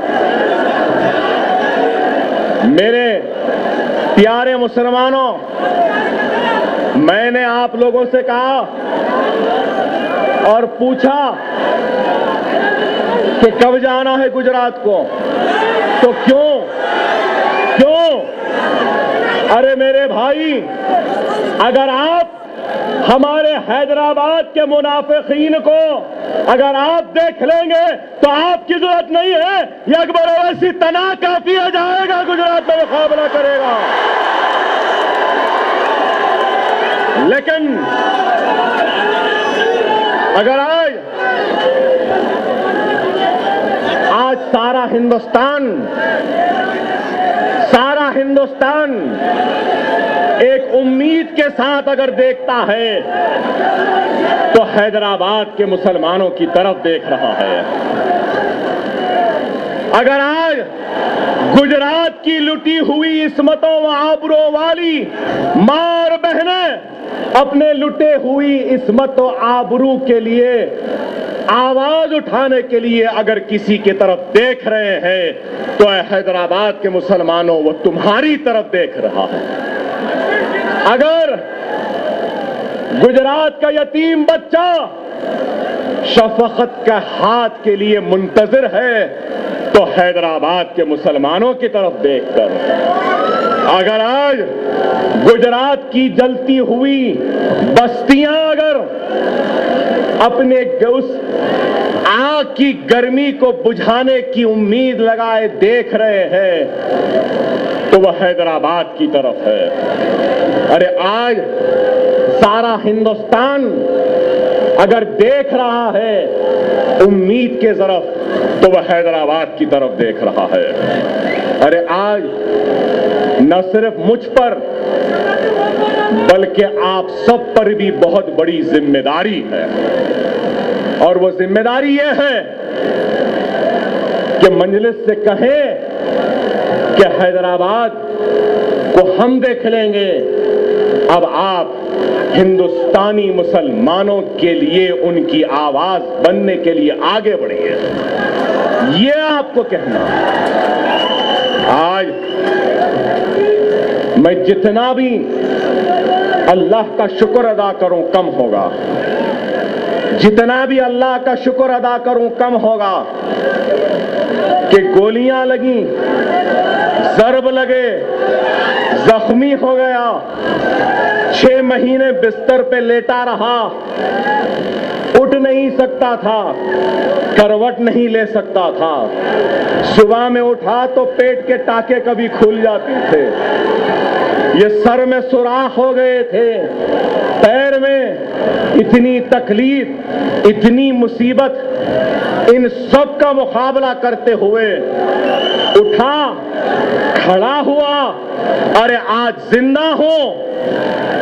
میرے پیارے مسلمانوں، میں نے آپ لوگوں سے کہا اور پوچھا کہ کب جانا ہے گجرات کو، تو کیوں؟ ارے میرے بھائی، اگر آپ ہمارے حیدرآباد کے منافقین کو اگر آپ دیکھ لیں گے تو آپ کی ضرورت نہیں ہے، یہ اکبر اویسی تنہا کافی ہو جائے گا، گجرات میں مقابلہ کرے گا۔ لیکن اگر آج سارا ہندوستان ایک امید کے ساتھ اگر دیکھتا ہے تو حیدرآباد کے مسلمانوں کی طرف دیکھ رہا ہے۔ اگر آج گجرات کی لٹی ہوئی عصمتوں و آبروں والی ماں اور بہنیں اپنے لٹے ہوئی عصمت و آبرو کے لیے آواز اٹھانے کے لیے اگر کسی کی طرف دیکھ رہے ہیں تو اے حیدرآباد کے مسلمانوں وہ تمہاری طرف دیکھ رہا ہے. اگر گجرات کا یتیم بچہ شفقت کا ہاتھ کے لیے منتظر ہے تو حیدرآباد کے مسلمانوں کی طرف دیکھ کر. اگر آج گجرات کی جلتی ہوئی بستیاں اگر اپنے اس آگ کی گرمی کو بجھانے کی امید لگائے دیکھ رہے ہیں تو وہ حیدرآباد کی طرف ہے. ارے آج سارا ہندوستان اگر دیکھ رہا ہے امید کے طرف تو وہ حیدرآباد کی طرف دیکھ رہا ہے. ارے آج نہ صرف مجھ پر بلکہ آپ سب پر بھی بہت بڑی ذمہ داری ہے اور وہ ذمہ داری یہ ہے کہ مجلس سے کہیں کہ حیدرآباد کو ہم دیکھ لیں گے, اب آپ ہندوستانی مسلمانوں کے لیے ان کی آواز بننے کے لیے آگے بڑھیے. یہ آپ کو کہنا. آج میں جتنا بھی اللہ کا شکر ادا کروں کم ہوگا, جتنا بھی اللہ کا شکر ادا کروں کم ہوگا کہ گولیاں لگیں, ضرب لگے, زخمی ہو گیا, 6 مہینے بستر پہ لیٹا رہا, اٹھ نہیں سکتا تھا, کروٹ نہیں لے سکتا تھا, صبح میں اٹھا تو پیٹ کے ٹانکے کبھی کھل جاتے تھے, یہ سر میں سوراخ ہو گئے تھے, پیر میں اتنی تکلیف, اتنی مصیبت, ان سب کا مقابلہ کرتے ہوئے اٹھا, کھڑا ہوا, ارے آج زندہ ہو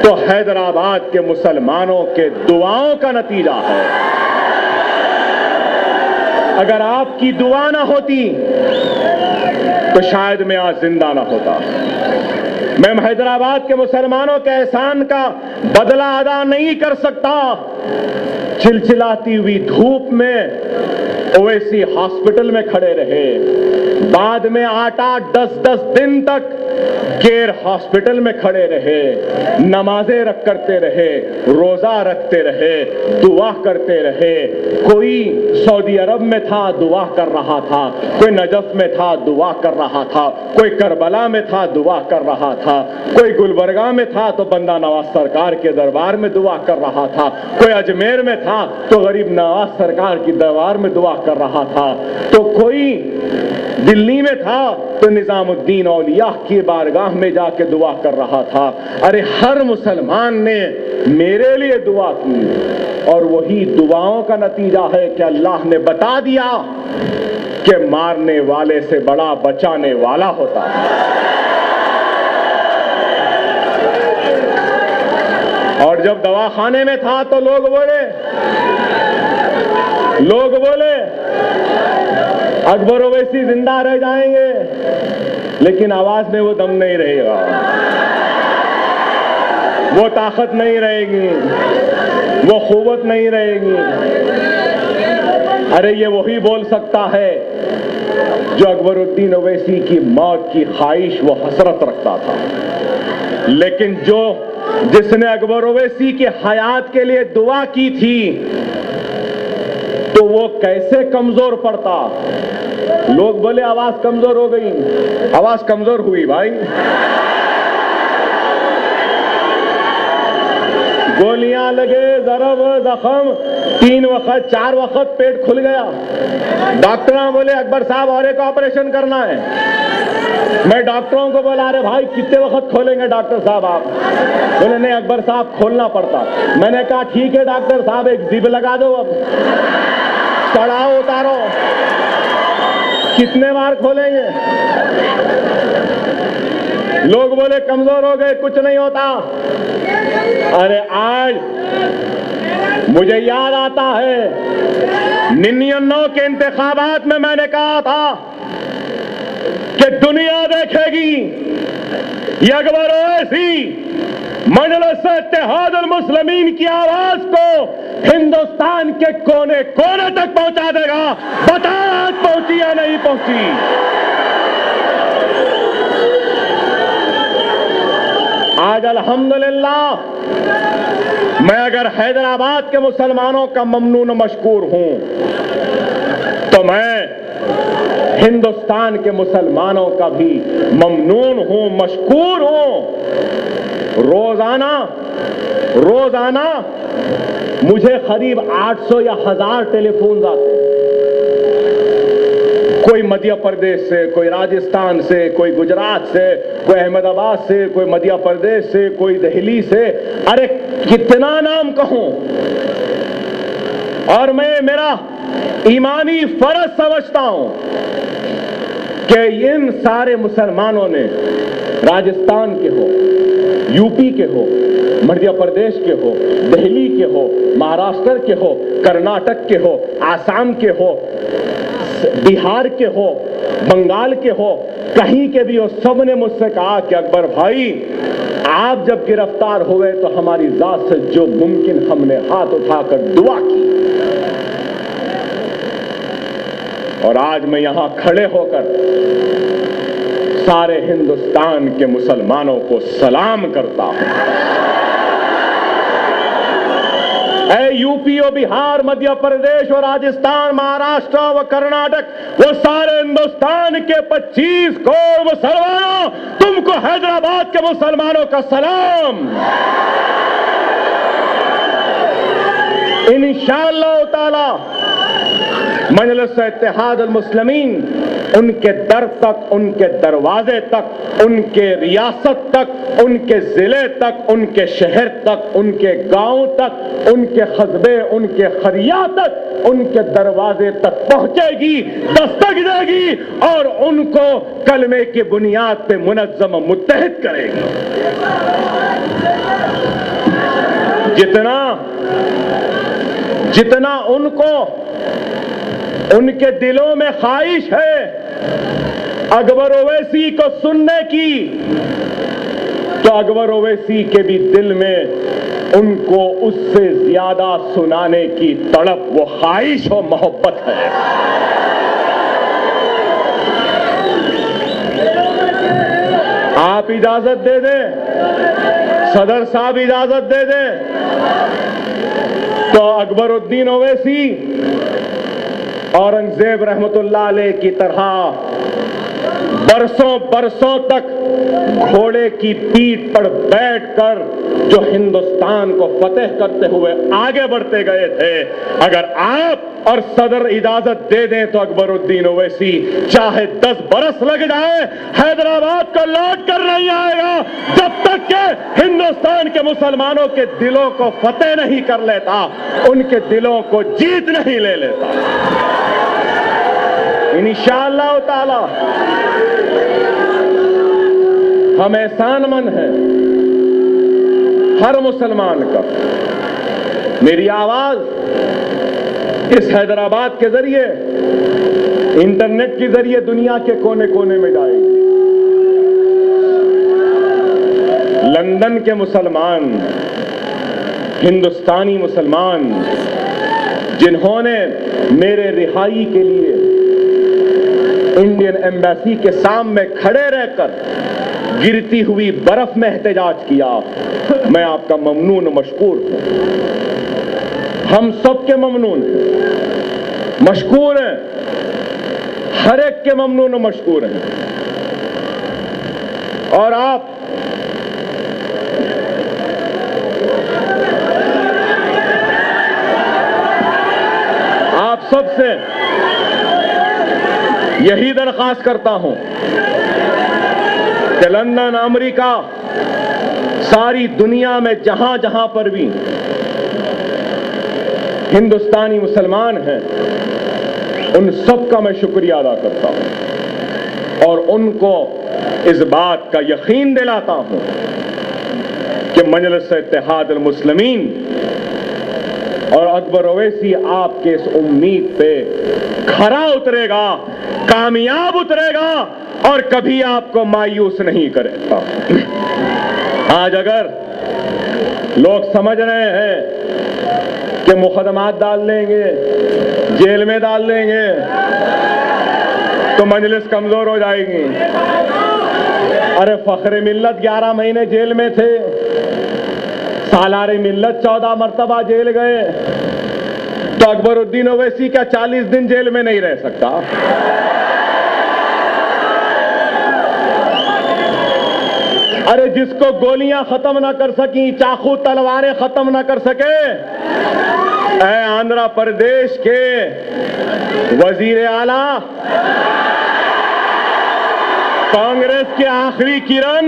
تو حیدرآباد کے مسلمانوں کے دعاؤں کا نتیجہ ہے. اگر آپ کی دعا نہ ہوتی تو شاید میں آج زندہ نہ ہوتا. میں حیدرآباد کے مسلمانوں کے احسان کا بدلہ ادا نہیں کر سکتا. چلچلاتی ہوئی دھوپ میں اویسی ہاسپٹل میں کھڑے رہے, بعد میں 8-10 دن تک کیئر ہاسپٹل میں کھڑے رہے, نمازیں کرتے رہے, روزہ رکھتے رہے, دعا کرتے رہے. کوئی سعودی عرب میں تھا دعا کر رہا تھا, کوئی نجف میں تھا دعا کر رہا تھا, کوئی کربلا میں تھا دعا کر رہا تھا, کوئی گلبرگہ میں تھا تو بندہ نواز سرکار کے دربار میں دعا کر رہا تھا, کوئی اجمیر میں تھا تو غریب نواز سرکار کی دربار میں دعا کر رہا تھا, تو کوئی دلی میں تھا تو نظام الدین اولیاء کی بارگاہ میں جا کے دعا کر رہا تھا. ارے ہر مسلمان نے میرے لیے دعا کی اور وہی دعاؤں کا نتیجہ ہے کہ اللہ نے بتا دیا کہ مارنے والے سے بڑا بچانے والا ہوتا ہے. اور جب دواخانے میں تھا تو لوگ بولے اکبر اویسی زندہ رہ جائیں گے, لیکن آواز میں وہ دم نہیں رہے گا, وہ طاقت نہیں رہے گی, وہ قوت نہیں رہے گی. ارے یہ وہی بول سکتا ہے جو اکبر الدین اویسی کی موت کی خواہش وہ حسرت رکھتا تھا, لیکن جس نے اکبر اویسی کی حیات کے لیے دعا کی تھی تو وہ کیسے کمزور پڑتا. لوگ بولے آواز کمزور ہو گئی, آواز کمزور ہوئی بھائی. گولیاں لگے, ضرب, زخم, 3 وقت 4 وقت پیٹ کھل گیا. ڈاکٹر بولے اکبر صاحب اور ایک آپریشن کرنا ہے. میں ڈاکٹروں کو بولا رہے بھائی کتنے وقت کھولیں گے ڈاکٹر صاحب آپ؟ بولے نہیں اکبر صاحب کھولنا پڑتا. میں نے کہا ٹھیک ہے ڈاکٹر صاحب ایک زب لگا دو, اب چڑھاؤ اتارو, کتنے بار کھولیں گے؟ لوگ بولے کمزور ہو گئے, کچھ نہیں ہوتا. ارے آج مجھے یاد آتا ہے 99 کے انتخابات میں نے کہا تھا کہ دنیا دیکھے گی یہ اکبر اویسی مجلس اتحاد المسلمین کی آواز کو ہندوستان کے کونے کونے تک پہنچا دے گا. بتا آج پہنچی یا نہیں پہنچی؟ آج الحمدللہ میں اگر حیدرآباد کے مسلمانوں کا ممنون و مشکور ہوں تو میں ہندوستان کے مسلمانوں کا بھی ممنون ہوں، مشکور ہوں. روزانہ مجھے قریب 800 یا 1000 ٹیلی فونز آتے ہیں. کوئی مدھیہ پردیش سے، کوئی راجستھان سے، کوئی گجرات سے، کوئی احمد آباد سے، کوئی مدھیہ پردیش سے، کوئی دہلی سے. ارے کتنا نام کہوں؟ اور میں میرا ایمانی فرض سمجھتا ہوں کہ ان سارے مسلمانوں نے راجستھان کے ہو، یو پی کے ہو، مدھیہ پردیش کے ہو، دہلی کے ہو، مہاراشٹر کے ہو، کرناٹک کے ہو، آسام کے ہو، بہار کے ہو، بنگال کے ہو، کہیں کے بھی ہو، سب نے مجھ سے کہا کہ اکبر بھائی آپ جب گرفتار ہوئے تو ہماری ذات سے جو ممکن ہم نے ہاتھ اٹھا کر دعا کی. اور آج میں یہاں کھڑے ہو کر سارے ہندوستان کے مسلمانوں کو سلام کرتا ہوں. اے یو پی و بہار، مدھیہ پردیش و راجستھان، مہاراشٹر و کرناٹک، وہ سارے ہندوستان کے 25 کروڑ مسلمانوں، تم کو حیدرآباد کے مسلمانوں کا سلام. انشاءاللہ تعالی مجلس اتحاد المسلمین ان کے در تک، ان کے دروازے تک، ان کے ریاست تک، ان کے ضلع تک، ان کے شہر تک، ان کے گاؤں تک، ان کے قصبے، ان کے قریہ تک، ان کے دروازے تک پہنچے گی، دستک دے گی اور ان کو کلمے کی بنیاد پہ منظم و متحد کرے گی. جتنا ان کو ان کے دلوں میں خواہش ہے اکبر اویسی کو سننے کی، تو اکبر اویسی کے بھی دل میں ان کو اس سے زیادہ سنانے کی تڑپ، وہ خواہش و محبت ہے. آپ اجازت دے دیں، صدر صاحب اجازت دے دیں تو اکبر الدین اویسی اورنگزیب رحمت اللہ علیہ کی طرح برسوں تک گھوڑے کی پیٹھ پر بیٹھ کر جو ہندوستان کو فتح کرتے ہوئے آگے بڑھتے گئے تھے، اگر آپ اور صدر اجازت دے دیں تو اکبر الدین اویسی چاہے 10 برس لگ جائے حیدرآباد کو لوٹ کر نہیں آئے گا جب تک کہ ہندوستان کے مسلمانوں کے دلوں کو فتح نہیں کر لیتا، ان کے دلوں کو جیت نہیں لے لیتا. انشاءاللہ تعالی ہم احسان مند ہیں ہر مسلمان کا. میری آواز اس حیدرآباد کے ذریعے، انٹرنیٹ کے ذریعے دنیا کے کونے کونے میں جائے گی. لندن کے مسلمان، ہندوستانی مسلمان جنہوں نے میرے رہائی کے لیے انڈین ایمبیسی کے سامنے کھڑے رہ کر گرتی ہوئی برف میں احتجاج کیا، میں آپ کا ممنون و مشکور ہوں. ہم سب کے ممنون ہیں، مشکور ہیں، ہر ایک کے ممنون و مشکور ہیں. اور آپ سب سے یہی درخواست کرتا ہوں کہ لندن، امریکہ، ساری دنیا میں جہاں جہاں پر بھی ہندوستانی مسلمان ہیں، ان سب کا میں شکریہ ادا کرتا ہوں اور ان کو اس بات کا یقین دلاتا ہوں کہ مجلس اتحاد المسلمین اور اکبر اویسی آپ کے اس امید پہ کھرا اترے گا، کامیاب اترے گا اور کبھی آپ کو مایوس نہیں کرے گا. آج اگر لوگ سمجھ رہے ہیں کہ مقدمات ڈال لیں گے، جیل میں ڈال لیں گے تو مجلس کمزور ہو جائے گی. ارے فخر ملت 11 مہینے جیل میں تھے، سالار ملت 14 مرتبہ جیل گئے، تو اکبر الدین اویسی کیا 40 دن جیل میں نہیں رہ سکتا؟ ارے جس کو گولیاں ختم نہ کر سکیں، چاقو تلواریں ختم نہ کر سکے، اے آندھرا پردیش کے وزیر اعلیٰ، کانگریس کے آخری کرن،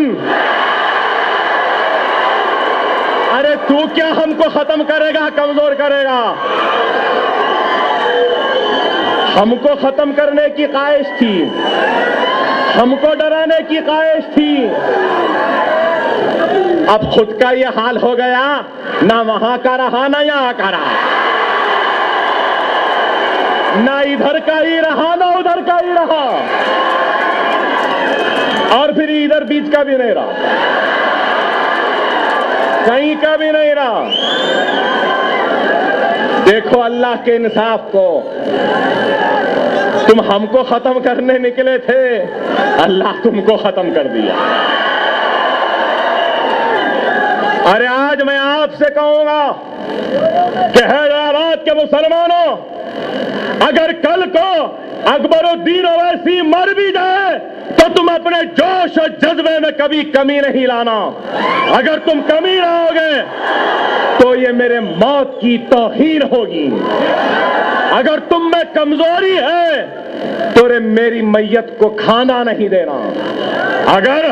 ارے تو کیا ہم کو ختم کرے گا، کمزور کرے گا؟ ہم کو ختم کرنے کی خواہش تھی، ہم کو ڈرانے کی خواہش تھی، اب خود کا یہ حال ہو گیا، نہ وہاں کا رہا نہ یہاں کا رہا، نہ ادھر کا ہی رہا نہ ادھر کا ہی رہا، اور پھر ادھر بیچ کا بھی نہیں رہا، کہیں کا بھی نہیں رہا. دیکھو اللہ کے انصاف کو، تم ہم کو ختم کرنے نکلے تھے، اللہ تم کو ختم کر دیا. ارے آج میں آپ سے کہوں گا کہ حیدرآباد کے مسلمانوں، اگر کل کو اکبر الدین اویسی مر بھی جائے تو تم اپنے جوش اور جذبے میں کبھی کمی نہیں لانا. اگر تم کمی لاؤ گے تو یہ میرے موت کی توہین ہوگی. اگر تم میں کمزوری ہے تو میری میت کو کھانا نہیں دینا. اگر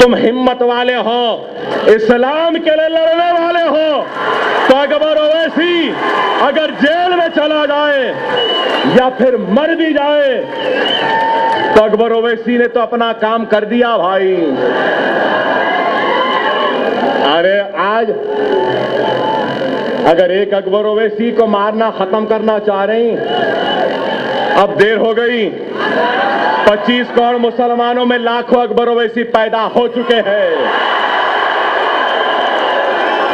تم ہمت والے ہو، اسلام کے لیے لڑنے والے ہو، تو اکبر اویسی اگر جیل میں چلا جائے یا پھر مر بھی جائے تو اکبر اویسی نے تو اپنا کام کر دیا بھائی. ارے آج اگر ایک اکبر اویسی کو مارنا ختم کرنا چاہ رہے ہیں، اب دیر ہو گئی. 25 کروڑ مسلمانوں میں لاکھوں اکبر اویسی پیدا ہو چکے ہیں،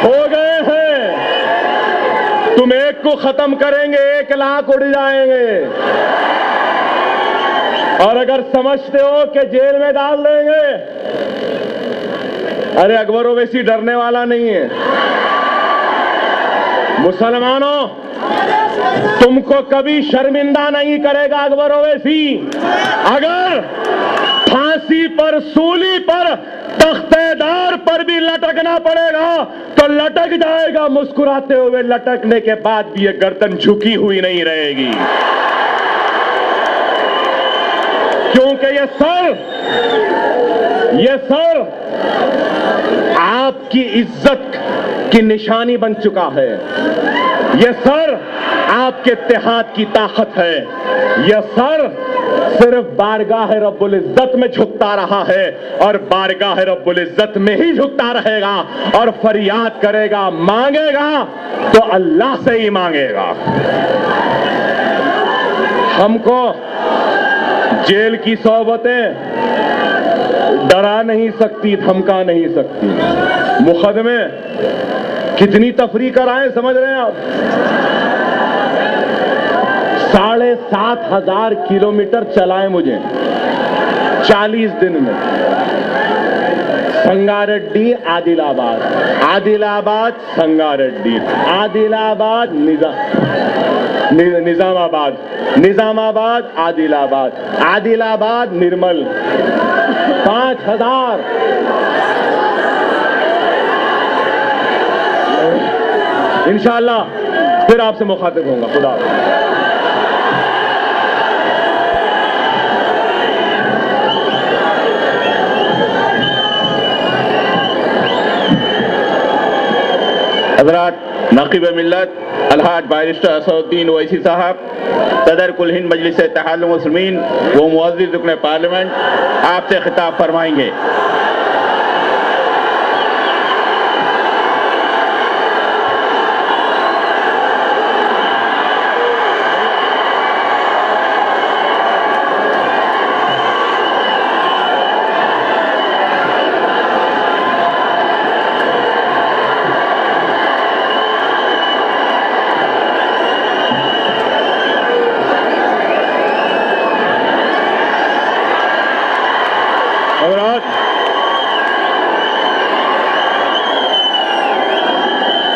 ہو گئے ہیں. تم ایک کو ختم کریں گے 1 لاکھ اڑ جائیں گے. اور اگر سمجھتے ہو کہ جیل میں ڈال دیں گے، ارے اکبر اویسی ڈرنے والا نہیں ہے. مسلمانوں، تم کو کبھی شرمندہ نہیں کرے گا اکبر اویسی. اگر پھانسی پر، سولی پر، تختے دار پر بھی لٹکنا پڑے گا تو لٹک جائے گا. مسکراتے ہوئے لٹکنے کے بعد بھی یہ گردن جھکی ہوئی نہیں رہے گی، کیونکہ یہ سر آپ کی عزت کی نشانی بن چکا ہے. یہ سر آپ کے اتحاد کی طاقت ہے. یہ سر صرف بارگاہ رب العزت میں جھکتا رہا ہے اور بارگاہ رب العزت میں ہی جھکتا رہے گا، اور فریاد کرے گا، مانگے گا تو اللہ سے ہی مانگے گا. ہم کو جیل کی صحبتیں ڈرا نہیں سکتی، دھمکا نہیں سکتی. مقدمے کتنی تفریح کرائیں سمجھ رہے ہیں آپ؟ 7,500 کلومیٹر چلائے مجھے 40 دن میں. سنگاریڈی عادل آباد، عادل آباد سنگاریڈی، عادل آباد نظام آباد، نظام آباد عادل آباد، عادل آباد نرمل. 5,000. انشاءاللہ پھر آپ سے مخاطب ہوں گا. خدا حافظ. حضرات، نقیب ملت الحاج بارسٹر اسد الدین اویسی صاحب، صدر کل ہند مجلس اتحاد المسلمین و معزز رکن پارلیمنٹ آپ سے خطاب فرمائیں گے.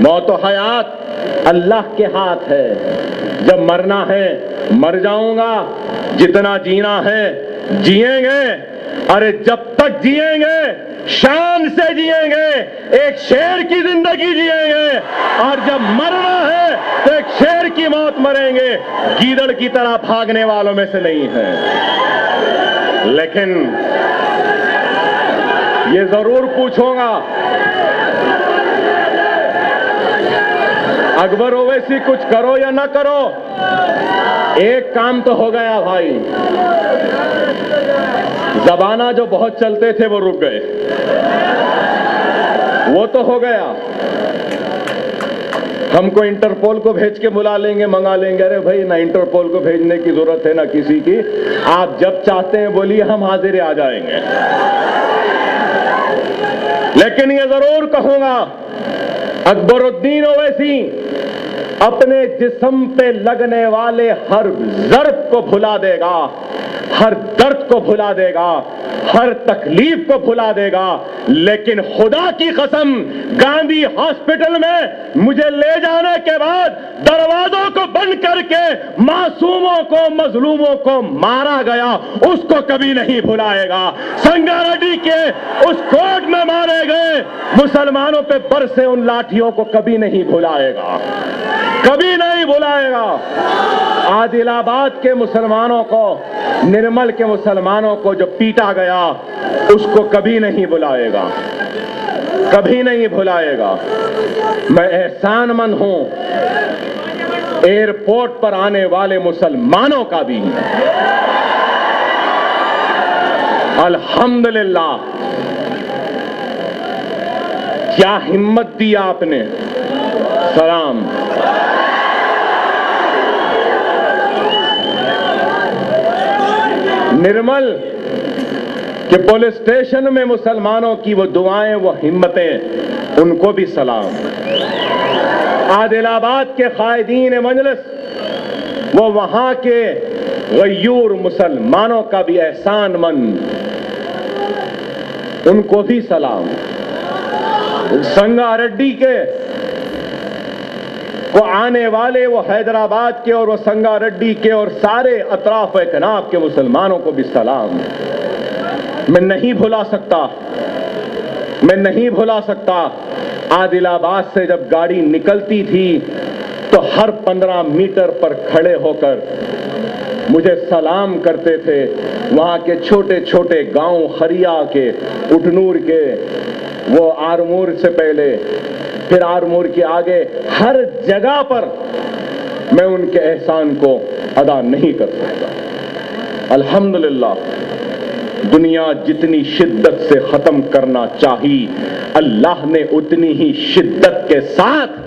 موت و حیات اللہ کے ہاتھ ہے. جب مرنا ہے مر جاؤں گا, جتنا جینا ہے جیئیں گے. ارے جب تک جیئیں گے شان سے جیئیں گے, ایک شیر کی زندگی جیئیں گے, اور جب مرنا ہے تو ایک شیر کی موت مریں گے, گیدڑ کی طرح بھاگنے والوں میں سے نہیں ہیں. لیکن یہ ضرور پوچھوں گا, اکبر اویسی کچھ کرو یا نہ کرو, ایک کام تو ہو گیا بھائی. زبانہ جو بہت چلتے تھے وہ رک گئے, وہ تو ہو گیا. ہم کو انٹرپول کو بھیج کے بلا لیں گے, منگا لیں گے. ارے بھائی نہ انٹرپول کو بھیجنے کی ضرورت ہے نہ کسی کی, آپ جب چاہتے ہیں بولیے, ہم حاضر آ جائیں گے. لیکن یہ ضرور کہوں گا, اکبر الدین اویسی اپنے جسم پہ لگنے والے ہر ضرب کو بھلا دے گا, ہر درد کو بھلا دے گا, ہر تکلیف کو بھلا دے گا. لیکن خدا کی قسم, گاندھی ہاسپٹل میں مجھے لے جانے کے بعد دروازوں کو بند کر کے معصوموں کو, مظلوموں کو مارا گیا, اس کو کبھی نہیں بھلائے گا. سنگاریڈی کے اس کوٹ میں مارے گئے مسلمانوں پہ برسے ان لاٹھیوں کو کبھی نہیں بھلائے گا, کبھی نہیں بھلائے گا. عادل آباد کے مسلمانوں کو, نرمل کے مسلمانوں کو جو پیٹا گیا, اس کو کبھی نہیں بھلائے گا, کبھی نہیں بھلائے گا. میں احسان مند ہوں ایئرپورٹ پر آنے والے مسلمانوں کا بھی. الحمدللہ, کیا ہمت دی آپ نے. سلام. نرمل کہ پولیس اسٹیشن میں مسلمانوں کی وہ دعائیں, وہ ہمتیں, ان کو بھی سلام. عادل آباد کے قائدین مجلس, وہ وہاں کے غیور مسلمانوں کا بھی احسان مند, ان کو بھی سلام. سنگاریڈی کے کو آنے والے وہ حیدرآباد کے اور وہ سنگاریڈی کے اور سارے اطراف و اکناف کے مسلمانوں کو بھی سلام. میں نہیں بھلا سکتا, میں نہیں بھلا سکتا. عادل آباد سے جب گاڑی نکلتی تھی تو ہر 15 میٹر پر کھڑے ہو کر مجھے سلام کرتے تھے. وہاں کے چھوٹے چھوٹے گاؤں, خریا کے, اٹنور کے, وہ آرمور سے پہلے, پھر آرمور کے آگے, ہر جگہ پر میں ان کے احسان کو ادا نہیں کر سکتا. الحمدللہ, دنیا جتنی شدت سے ختم کرنا چاہی, اللہ نے اتنی ہی شدت کے ساتھ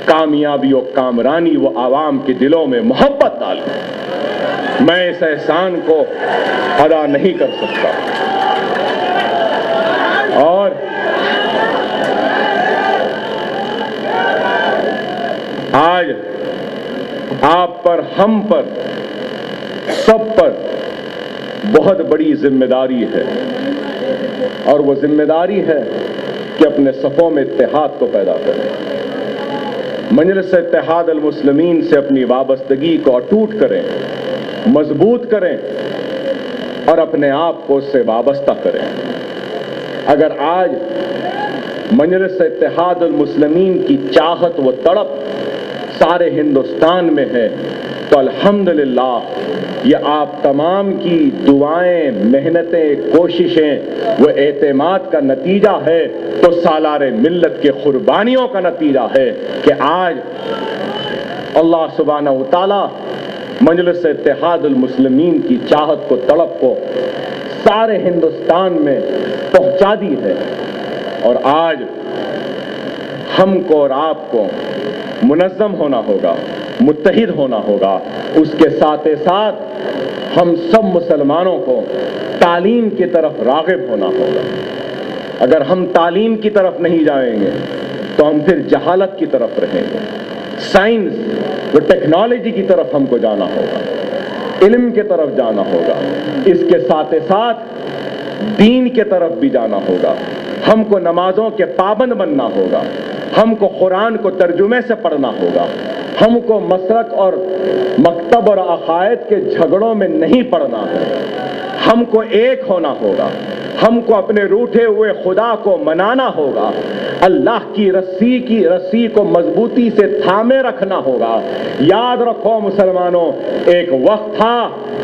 کامیابی و کامرانی وہ عوام کے دلوں میں محبت ڈالی. میں اس احسان کو ادا نہیں کر سکتا. اور آج آپ پر, ہم پر, سب پر بہت بڑی ذمہ داری ہے, اور وہ ذمہ داری ہے کہ اپنے صفوں میں اتحاد کو پیدا کریں. مجلس اتحاد المسلمین سے اپنی وابستگی کو اٹوٹ کریں, مضبوط کریں, اور اپنے آپ کو اس سے وابستہ کریں. اگر آج مجلس اتحاد المسلمین کی چاہت و تڑپ سارے ہندوستان میں ہے تو الحمدللہ یہ آپ تمام کی دعائیں, محنتیں, کوششیں, وہ اعتماد کا نتیجہ ہے, تو سالار ملت کے قربانیوں کا نتیجہ ہے کہ آج اللہ سبحانہ و تعالی مجلس اتحاد المسلمین کی چاہت کو, تڑپ کو سارے ہندوستان میں پہنچا دی ہے. اور آج ہم کو اور آپ کو منظم ہونا ہوگا, متحد ہونا ہوگا. اس کے ساتھ ساتھ ہم سب مسلمانوں کو تعلیم کی طرف راغب ہونا ہوگا. اگر ہم تعلیم کی طرف نہیں جائیں گے تو ہم پھر جہالت کی طرف رہیں گے. سائنس و ٹیکنالوجی کی طرف ہم کو جانا ہوگا, علم کی طرف جانا ہوگا. اس کے ساتھ ساتھ دین کی طرف بھی جانا ہوگا. ہم کو نمازوں کے پابند بننا ہوگا، ہم کو قرآن کو ترجمے سے پڑھنا ہوگا، ہم کو مسلک اور مکتب اور عقائد کے جھگڑوں میں نہیں پڑنا ہے، ہم کو ایک ہونا ہوگا، ہم کو اپنے روٹھے ہوئے خدا کو منانا ہوگا، اللہ کی رسی کو مضبوطی سے تھامے رکھنا ہوگا۔ یاد رکھو مسلمانوں، ایک وقت تھا،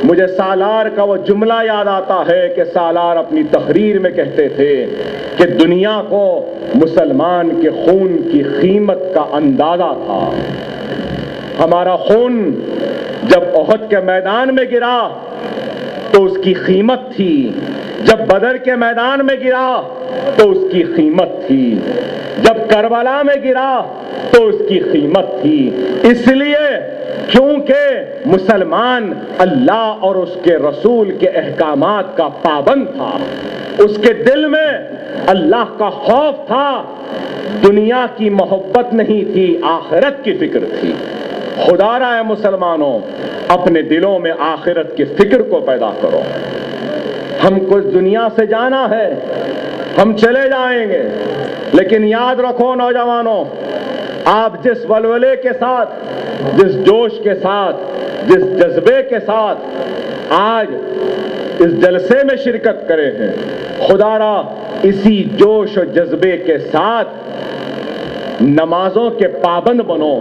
مجھے سالار کا وہ جملہ یاد آتا ہے کہ سالار اپنی تقریر میں کہتے تھے کہ دنیا کو مسلمان کے خون کی قیمت کا اندازہ تھا۔ ہمارا خون جب احد کے میدان میں گرا تو اس کی قیمت تھی، جب بدر کے میدان میں گرا تو اس کی قیمت تھی، جب کربلا میں گرا تو اس کی قیمت تھی، اس لیے کیونکہ مسلمان اللہ اور اس کے رسول کے احکامات کا پابند تھا، اس کے دل میں اللہ کا خوف تھا، دنیا کی محبت نہیں تھی، آخرت کی فکر تھی۔ خدا را ہے مسلمانوں، اپنے دلوں میں آخرت کی فکر کو پیدا کرو۔ ہم کو اس دنیا سے جانا ہے، ہم چلے جائیں گے، لیکن یاد رکھو نوجوانوں، آپ جس ولولے کے ساتھ، جس جوش کے ساتھ، جس جذبے کے ساتھ آج اس جلسے میں شرکت کرے ہیں، خدا را اسی جوش و جذبے کے ساتھ نمازوں کے پابند بنو،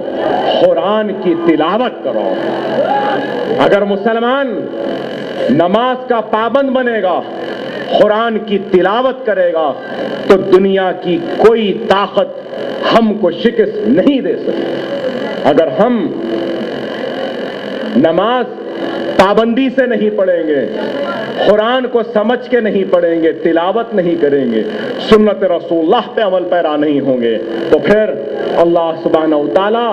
قرآن کی تلاوت کرو۔ اگر مسلمان نماز کا پابند بنے گا، قرآن کی تلاوت کرے گا، تو دنیا کی کوئی طاقت ہم کو شکست نہیں دے سکتی۔ اگر ہم نماز پابندی سے نہیں پڑھیں گے، قرآن کو سمجھ کے نہیں پڑھیں گے، تلاوت نہیں کریں گے، سنت رسول اللہ پہ عمل پیرا نہیں ہوں گے، تو پھر اللہ سبحانہ و تعالی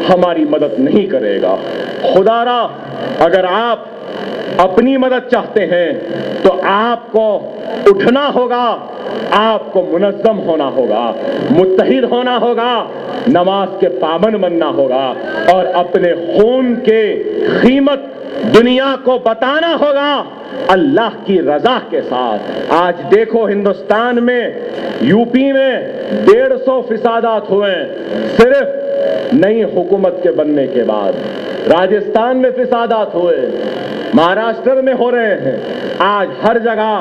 ہماری مدد نہیں کرے گا۔ خدا را اگر آپ اپنی مدد چاہتے ہیں تو آپ کو اٹھنا ہوگا، آپ کو منظم ہونا ہوگا، متحد ہونا ہوگا، نماز کے پابند بننا ہوگا، اور اپنے خون کے قیمت دنیا کو بتانا ہوگا اللہ کی رضا کے ساتھ۔ آج دیکھو ہندوستان میں، یو پی میں 150 فسادات ہوئے صرف نئی حکومت کے بننے کے بعد، راجستھان میں فسادات ہوئے، مہاراشٹر میں ہو رہے ہیں، آج ہر جگہ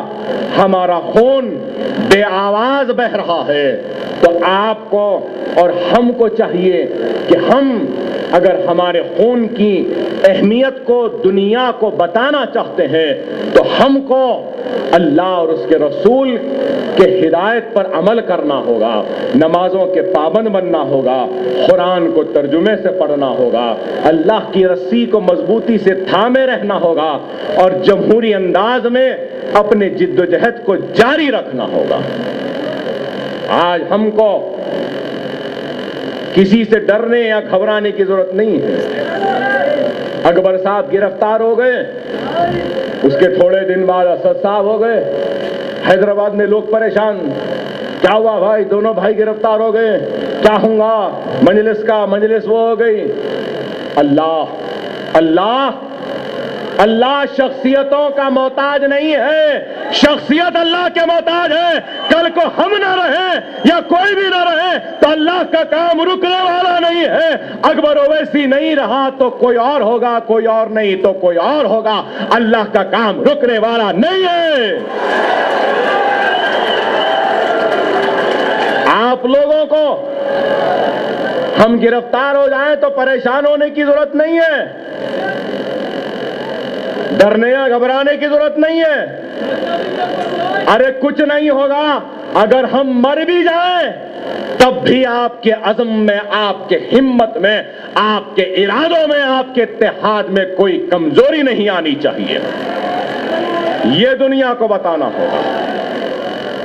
ہمارا خون بے آواز بہ رہا ہے۔ تو آپ کو اور ہم کو چاہیے کہ ہم اگر ہمارے خون کی اہمیت کو دنیا کو بتانا چاہتے ہیں تو ہم کو اللہ اور اس کے رسول کے ہدایت پر عمل کرنا ہوگا، نمازوں کے پابند بننا ہوگا، قرآن کو ترجمے سے پڑھنا ہوگا، اللہ کی رسی کو مضبوطی سے تھامے رہنا ہوگا، اور جمہوری انداز میں اپنے جد و جہد کو جاری رکھنا ہوگا۔ آج ہم کو کسی سے ڈرنے یا گھبرانے کی ضرورت نہیں ہے۔ اکبر صاحب گرفتار ہو گئے، اس کے تھوڑے دن بعد اسد صاحب ہو گئے، حیدرآباد میں لوگ پریشان، کیا ہوا بھائی، دونوں بھائی گرفتار ہو گئے، کیا ہوں گا، مجلس وہ ہو گئی۔ اللہ شخصیتوں کا محتاج نہیں ہے، شخصیت اللہ کے محتاج ہے۔ کل کو ہم نہ رہے یا کوئی بھی نہ رہے تو اللہ کا کام رکنے والا نہیں ہے۔ اکبر اویسی نہیں رہا تو کوئی اور ہوگا، کوئی اور نہیں تو کوئی اور ہوگا، اللہ کا کام رکنے والا نہیں ہے۔ آپ لوگوں کو ہم گرفتار ہو جائیں تو پریشان ہونے کی ضرورت نہیں ہے، ڈرنے یا گھبرانے کی ضرورت نہیں ہے۔ ارے کچھ نہیں ہوگا، اگر ہم مر بھی جائیں تب بھی آپ کے عزم میں، آپ کے ہمت میں، آپ کے ارادوں میں، آپ کے اتحاد میں کوئی کمزوری نہیں آنی چاہیے، یہ دنیا کو بتانا ہوگا۔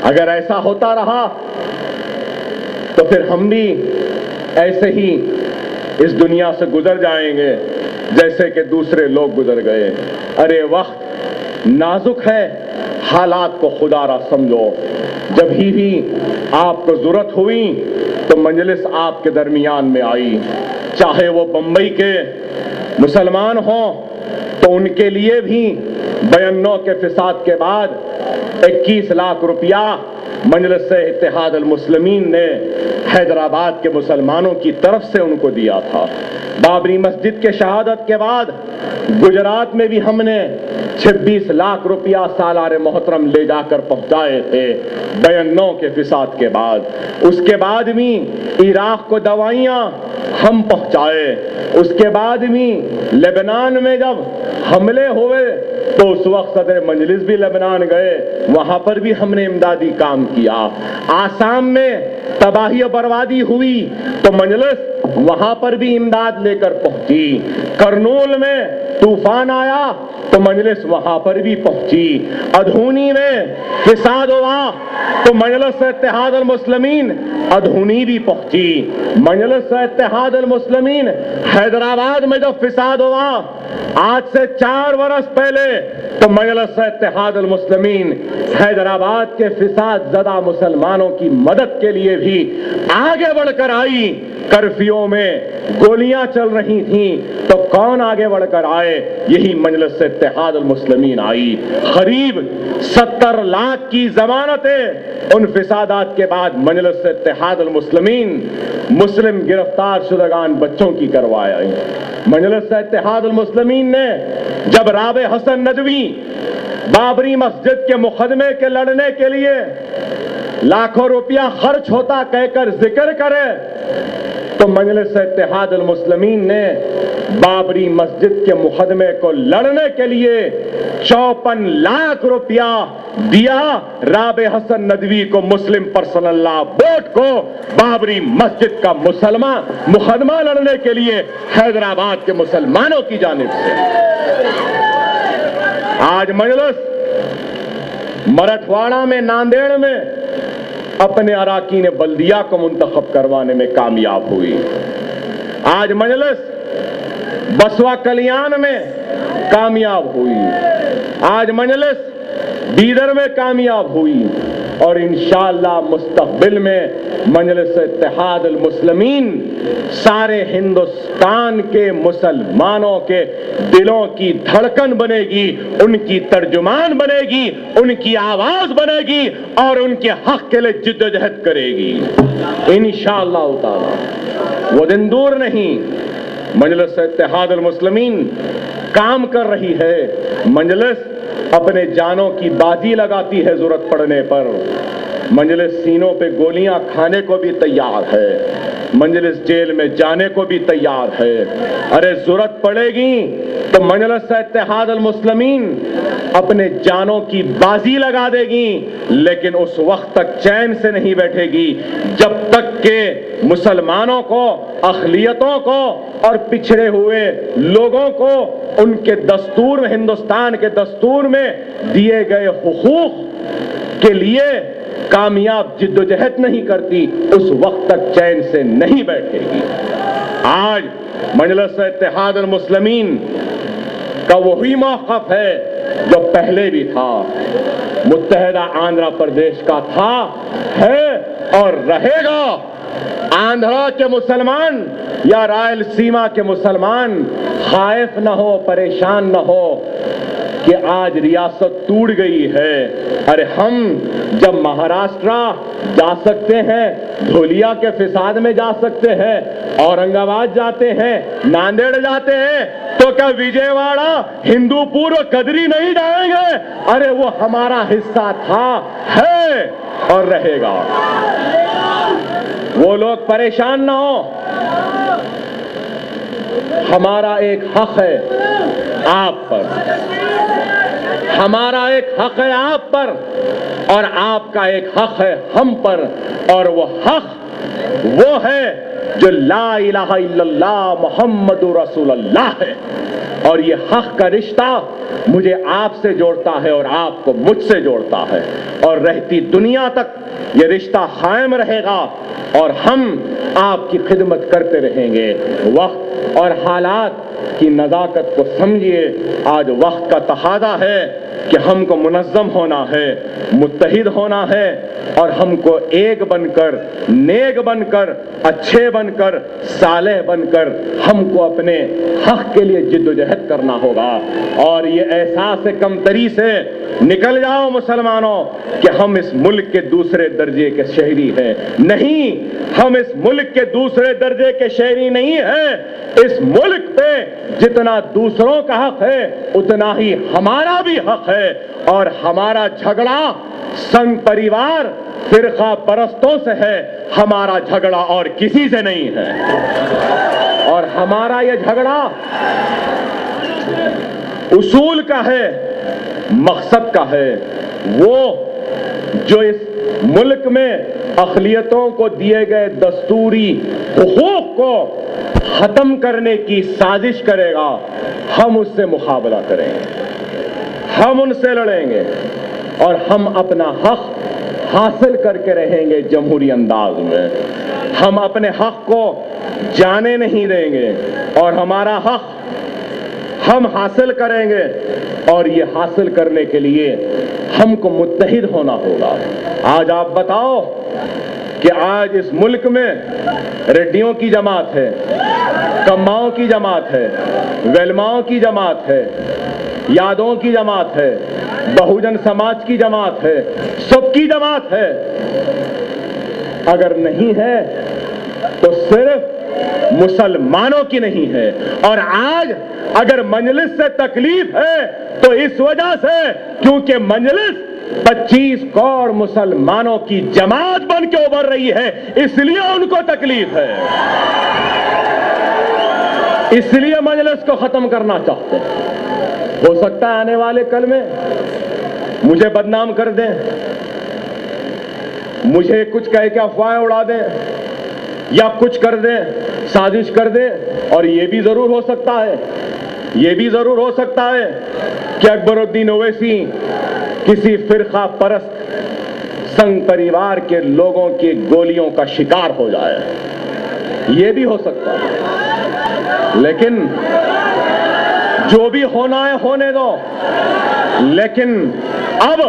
اگر ایسا ہوتا رہا تو پھر ہم بھی ایسے ہی اس دنیا سے گزر جائیں گے جیسے کہ دوسرے لوگ گزر گئے۔ ارے وقت نازک ہے، حالات کو خدا را سمجھو۔ جب ہی بھی آپ کو ضرورت ہوئی تو مجلس آپ کے درمیان میں آئی، چاہے وہ بمبئی کے مسلمان ہوں تو ان کے لیے بھی 92 کے فساد کے بعد 21 لاکھ روپیہ مجلس اتحاد المسلمین نے حیدرآباد کے مسلمانوں کی طرف سے ان کو دیا تھا۔ بابری مسجد کے شہادت کے بعد گجرات میں بھی ہم نے 26 لاکھ روپیہ سالار محترم لے جا کر پہنچائے تھے 92 کے فساد کے بعد۔ اس کے بعد بھی عراق کو دوائیاں ہم پہنچائے۔ اس کے بعد بھی لبنان میں جب حملے ہوئے تو اس وقت صدر مجلس بھی لبنان گئے، وہاں پر بھی ہم نے امدادی کام کیا۔ آسام میں تباہی و بربادی ہوئی تو مجلس وہاں پر بھی امداد لے کر پہنچی۔ کرنول میں طوفان آیا تو مجلس وہاں پر بھی پہنچی۔ ادھونی میں فساد ہوا تو مجلس اتحاد المسلمین ادھونی بھی پہنچی۔ مجلس اتحاد المسلمین حیدرآباد میں جب فساد ہوا آج سے 4 برس پہلے تو مجلس اتحاد المسلمین حیدرآباد کے فساد زدہ مسلمانوں کی مدد کے لیے بھی آگے بڑھ کر آئی۔ کرفیو میں گولیاں چل رہی تھیں تو کون آگے بڑھ کر آئے؟ یہی مجلس اتحاد المسلمین آئی۔ قریب 70 لاکھ کی ضمانتیں ان فسادات کے بعد مجلس اتحاد المسلمین مسلم گرفتار شدگان بچوں کی کروایا۔ مجلس اتحاد المسلمین نے جب رابع حسن ندوی بابری مسجد کے مقدمے کے لڑنے کے لیے لاکھوں روپیہ خرچ ہوتا کہہ کر ذکر کرے تو مجلس اتحاد المسلمین نے بابری مسجد کے مقدمے کو لڑنے کے لیے 54 لاکھ روپیہ دیا رابع حسن ندوی کو مسلم پرسنل لا بورڈ کو بابری مسجد کا مقدمہ لڑنے کے لیے حیدرآباد کے مسلمانوں کی جانب سے۔ آج مجلس مرٹھواڑہ میں ناندیڑ میں اپنے اراکین بلدیہ کو منتخب کروانے میں کامیاب ہوئی۔ آج مجلس بسوا کلیان میں کامیاب ہوئی۔ آج مجلس بیدر میں کامیاب ہوئی اور انشاءاللہ مستقبل میں مجلس اتحاد المسلمین سارے ہندوستان کے مسلمانوں کے دلوں کی دھڑکن بنے گی، ان کی ترجمان بنے گی، ان کی آواز بنے گی اور ان کے حق کے لیے جد و جہد کرے گی انشاءاللہ تعالی۔ وہ دن دور نہیں، مجلس اتحاد المسلمین کام کر رہی ہے۔ مجلس اپنے جانوں کی بازی لگاتی ہے ضرورت پڑنے پر۔ مجلس سینوں پہ گولیاں کھانے کو بھی تیار ہے، مجلس جیل میں جانے کو بھی تیار ہے۔ ارے ضرورت پڑے گی تو مجلس اتحاد المسلمین اپنے جانوں کی بازی لگا دے گی، لیکن اس وقت تک چین سے نہیں بیٹھے گی جب تک کہ مسلمانوں کو، اقلیتوں کو اور پچھڑے ہوئے لوگوں کو ان کے دستور میں، ہندوستان کے دستور میں دیے گئے حقوق کے لیے کامیاب جد و جہد نہیں کرتی، اس وقت تک چین سے نہیں بیٹھے گی۔ آج مجلس اتحاد المسلمین کا وہی موقف ہے جو پہلے بھی تھا، متحدہ آندھرا پردیش کا تھا، ہے اور رہے گا۔ آندھرا کے مسلمان یا رائل سیما کے مسلمان خائف نہ ہو، پریشان نہ ہو کہ آج ریاست ٹوٹ گئی ہے۔ ارے ہم جب مہاراشٹرا جا سکتے ہیں، دھولیا کے فساد میں جا سکتے ہیں، اورنگ آباد جاتے ہیں، ناندیڑ جاتے ہیں، تو کیا وجے واڑا، ہندو پور و کدری نہیں جائیں گے؟ ارے وہ ہمارا حصہ تھا، ہے اور رہے گا۔ وہ لوگ پریشان نہ ہو، ہمارا ایک حق ہے آپ پر، ہمارا ایک حق ہے آپ پر اور آپ کا ایک حق ہے ہم پر، اور وہ حق وہ ہے جو لا الہ الا اللہ محمد رسول اللہ ہے، اور یہ حق کا رشتہ مجھے آپ سے جوڑتا ہے اور آپ کو مجھ سے جوڑتا ہے، اور رہتی دنیا تک یہ رشتہ قائم رہے گا اور ہم آپ کی خدمت کرتے رہیں گے۔ وقت اور حالات کی نزاکت کو سمجھیے، آج وقت کا تقاضا ہے کہ ہم کو منظم ہونا ہے، متحد ہونا ہے، اور ہم کو ایک بن کر، نیک بن کر، اچھے بن کر، صالح بن کر ہم کو اپنے حق کے لیے جد و جہد کرنا ہوگا۔ اور یہ احساس کمتری سے نکل جاؤ مسلمانوں کہ ہم اس ملک کے دوسرے درجے کے شہری ہیں۔ نہیں، ہم اس ملک کے دوسرے درجے کے شہری نہیں ہیں۔ اس ملک پہ جتنا دوسروں کا حق ہے اتنا ہی ہمارا بھی حق ہے، اور ہمارا جھگڑا سنگ پریوار فرقہ پرستوں سے ہے، ہمارا جھگڑا اور کسی سے نہیں ہے۔ اور ہمارا یہ جھگڑا اصول کا ہے، مقصد کا ہے، وہ جو اس ملک میں اقلیتوں کو دیے گئے دستوری حقوق کو ختم کرنے کی سازش کرے گا، ہم اس سے مقابلہ کریں گے، ہم ان سے لڑیں گے، اور ہم اپنا حق حاصل کر کے رہیں گے جمہوری انداز میں۔ ہم اپنے حق کو جانے نہیں دیں گے، اور ہمارا حق ہم حاصل کریں گے، اور یہ حاصل کرنے کے لیے ہم کو متحد ہونا ہوگا۔ آج آپ بتاؤ کہ آج اس ملک میں ریڈیوں کی جماعت ہے، کماؤں کی جماعت ہے، ویلماؤں کی جماعت ہے، یادوں کی جماعت ہے، بہوجن سماج کی جماعت ہے، سب کی جماعت ہے۔ اگر نہیں ہے تو صرف مسلمانوں کی نہیں ہے۔ اور آج اگر مجلس سے تکلیف ہے تو اس وجہ سے کیونکہ مجلس 25 کروڑ مسلمانوں کی جماعت بن کے ابھر رہی ہے، اس لیے ان کو تکلیف ہے، اس لیے مجلس کو ختم کرنا چاہتے ہیں۔ ہو سکتا ہے آنے والے کل میں مجھے بدنام کر دیں، مجھے کچھ کہہ کے افواہیں اڑا دیں، یا کچھ کر دیں، سازش کر دیں، اور یہ بھی ضرور ہو سکتا ہے، یہ بھی ضرور ہو سکتا ہے کہ اکبر الدین اویسی کسی فرقہ پرست سنگ پریوار کے لوگوں کی گولیوں کا شکار ہو جائے، یہ بھی ہو سکتا ہے۔ لیکن جو بھی ہونا ہے ہونے دو، لیکن اب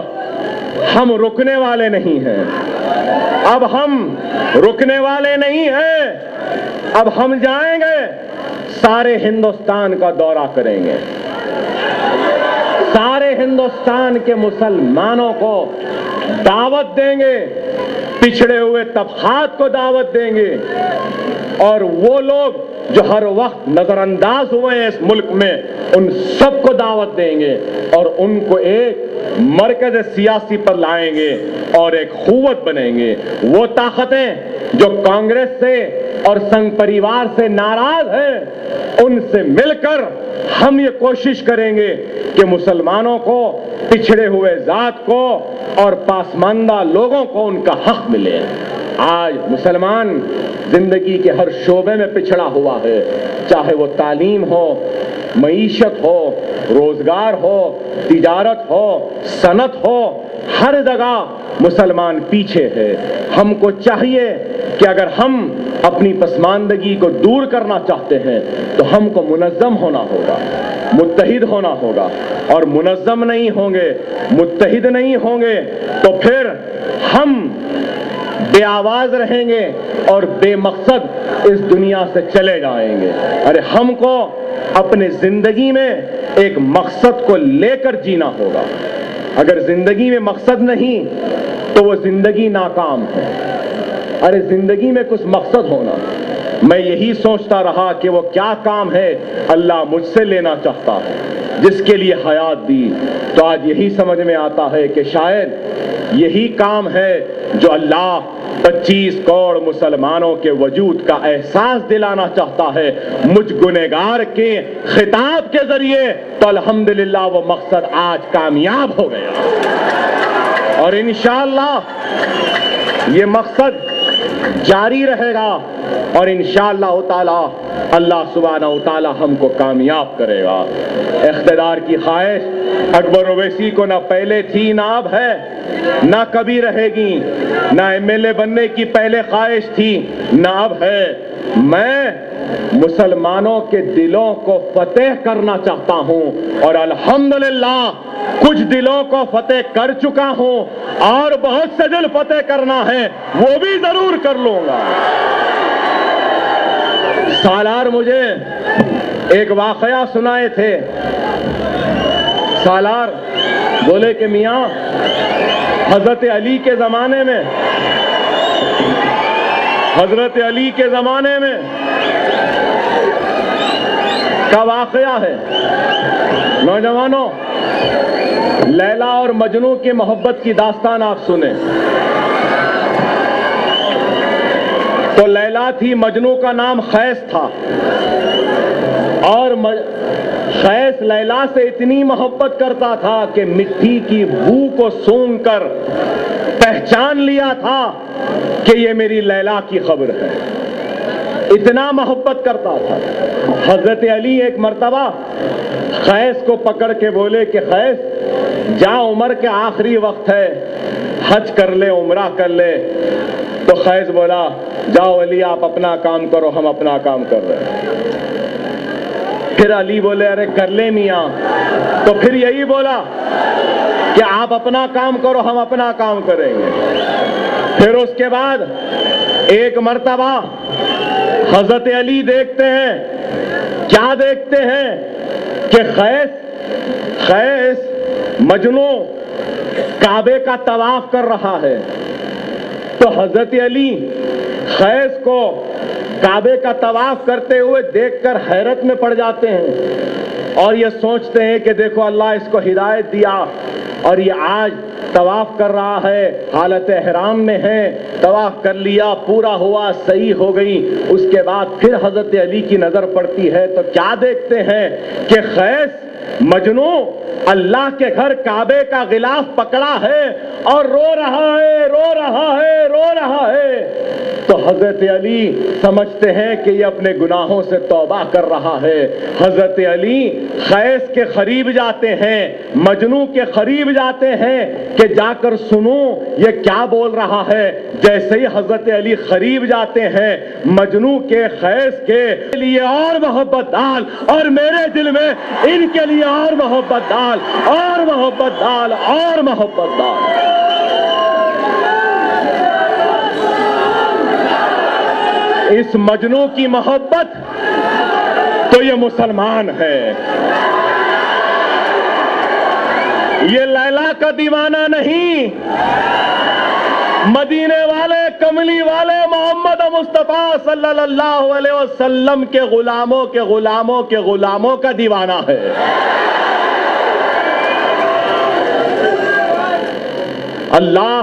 ہم رکنے والے نہیں ہیں، اب ہم رکنے والے نہیں ہیں، اب ہم جائیں گے، سارے ہندوستان کا دورہ کریں گے، سارے ہندوستان کے مسلمانوں کو دعوت دیں گے، پچھڑے ہوئے طبقات کو دعوت دیں گے، اور وہ لوگ جو ہر وقت نظر انداز ہوئے ہیں اس ملک میں ان سب کو دعوت دیں گے، اور ان کو ایک مرکز سیاسی پر لائیں گے اور ایک قوت بنیں گے۔ وہ طاقتیں جو کانگریس سے اور سنگ پریوار سے ناراض ہیں، ان سے مل کر ہم یہ کوشش کریں گے کہ مسلمانوں کو، پچھڑے ہوئے ذات کو اور پاسماندہ لوگوں کو ان کا حق ملے۔ آج مسلمان زندگی کے ہر شعبے میں پچھڑا ہوا ہے، چاہے وہ تعلیم ہو، معیشت ہو، روزگار ہو، تجارت ہو، صنعت ہو، ہر جگہ مسلمان پیچھے ہے۔ ہم کو چاہیے کہ اگر ہم اپنی پسماندگی کو دور کرنا چاہتے ہیں تو ہم کو منظم ہونا ہوگا، متحد ہونا ہوگا، اور منظم نہیں ہوں گے، متحد نہیں ہوں گے تو پھر ہم بے آواز رہیں گے اور بے مقصد اس دنیا سے چلے جائیں گے۔ ارے ہم کو اپنے زندگی میں ایک مقصد کو لے کر جینا ہوگا۔ اگر زندگی میں مقصد نہیں تو وہ زندگی ناکام ہے۔ ارے زندگی میں کچھ مقصد ہونا۔ میں یہی سوچتا رہا کہ وہ کیا کام ہے اللہ مجھ سے لینا چاہتا ہے جس کے لیے حیات دی، تو آج یہی سمجھ میں آتا ہے کہ شاید یہی کام ہے جو اللہ 25 کروڑ مسلمانوں کے وجود کا احساس دلانا چاہتا ہے مجھ گنہگار کے خطاب کے ذریعے، تو الحمدللہ وہ مقصد آج کامیاب ہو گیا، اور انشاءاللہ یہ مقصد جاری رہے گا اور انشاءاللہ تعالی اللہ سبحانہ و تعالی ہم کو کامیاب کرے گا۔ اقتدار کی خواہش اکبر اویسی کو نہ پہلے تھی نہ اب ہے نہ کبھی رہے گی، نہ MLA بننے کی پہلے خواہش تھی نہ اب ہے۔ میں مسلمانوں کے دلوں کو فتح کرنا چاہتا ہوں اور الحمدللہ کچھ دلوں کو فتح کر چکا ہوں اور بہت سے دل فتح کرنا ہے وہ بھی ضرور کر لوں گا۔ سالار مجھے ایک واقعہ سنائے تھے۔ سالار بولے کہ میاں حضرت علی کے زمانے میں کا واقعہ ہے۔ نوجوانوں، لیلا اور مجنو کی محبت کی داستان آپ سنیں۔ تو لیلا تھی، مجنو کا نام خیس تھا، اور خیس لیلا سے اتنی محبت کرتا تھا کہ مٹی کی بو کو سونگھ کر پہچان لیا تھا کہ یہ میری لیلا کی خبر ہے، اتنا محبت کرتا تھا۔ حضرت علی ایک مرتبہ خیس کو پکڑ کے بولے کہ خیس جا، عمر کے آخری وقت ہے، حج کر لے، عمرہ کر لے۔ تو خیس بولا جاؤ علی، آپ اپنا کام کرو، ہم اپنا کام کر رہے ہیں۔ پھر علی بولے ارے کر لے میاں، تو پھر یہی بولا کہ آپ اپنا کام کرو، ہم اپنا کام کریں گے۔ پھر اس کے بعد ایک مرتبہ حضرت علی دیکھتے ہیں، کیا دیکھتے ہیں کہ خیس مجنو کعبے کا طواف کر رہا ہے۔ تو حضرت علی خیس کو کعبے کا طواف کرتے ہوئے دیکھ کر حیرت میں پڑ جاتے ہیں اور یہ سوچتے ہیں کہ دیکھو اللہ اس کو ہدایت دیا اور یہ آج طواف کر رہا ہے، حالت احرام میں ہے، طواف کر لیا، پورا ہوا، صحیح ہو گئی۔ اس کے بعد پھر حضرت علی کی نظر پڑتی ہے تو کیا دیکھتے ہیں کہ خیس مجنو اللہ کے گھر کعبے کا غلاف پکڑا ہے اور رو رہا ہے، رو رہا ہے، رو رہا ہے۔ تو حضرت علی سمجھتے ہیں کہ یہ اپنے گناہوں سے توبہ کر رہا ہے۔ حضرت علی خیس کے قریب جاتے ہیں، مجنو کے قریب جاتے ہیں کہ جا کر سنوں یہ کیا بول رہا ہے۔ جیسے ہی حضرت علی قریب جاتے ہیں، مجنو کے خیس کے لیے اور محبت ڈال اور میرے دل میں ان کے لیے اور محبت ڈال، اور محبت ڈال، اور محبت ڈال۔ اس مجنو کی محبت تو یہ مسلمان ہے، یہ لیلا کا دیوانہ نہیں، مدینے والے، کملی والے محمد مصطفیٰ صلی اللہ علیہ وسلم کے غلاموں کے غلاموں کے غلاموں کا دیوانہ ہے۔ اللہ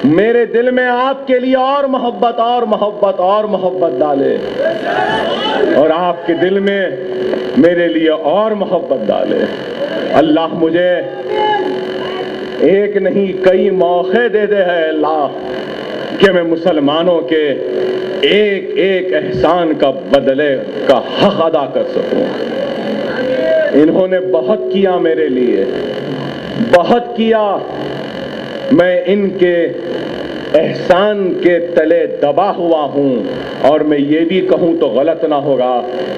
میرے دل میں آپ کے لیے اور محبت اور محبت اور محبت ڈالے، اور آپ کے دل میں میرے لیے اور محبت ڈالے۔ اللہ مجھے ایک نہیں کئی موقع دے دے ہے اللہ کہ میں مسلمانوں کے ایک ایک احسان کا بدلے کا حق ادا کر سکوں۔ انہوں نے بہت کیا میرے لیے، بہت کیا، میں ان کے احسان کے تلے دبا ہوا ہوں۔ اور میں یہ بھی کہوں تو غلط نہ ہوگا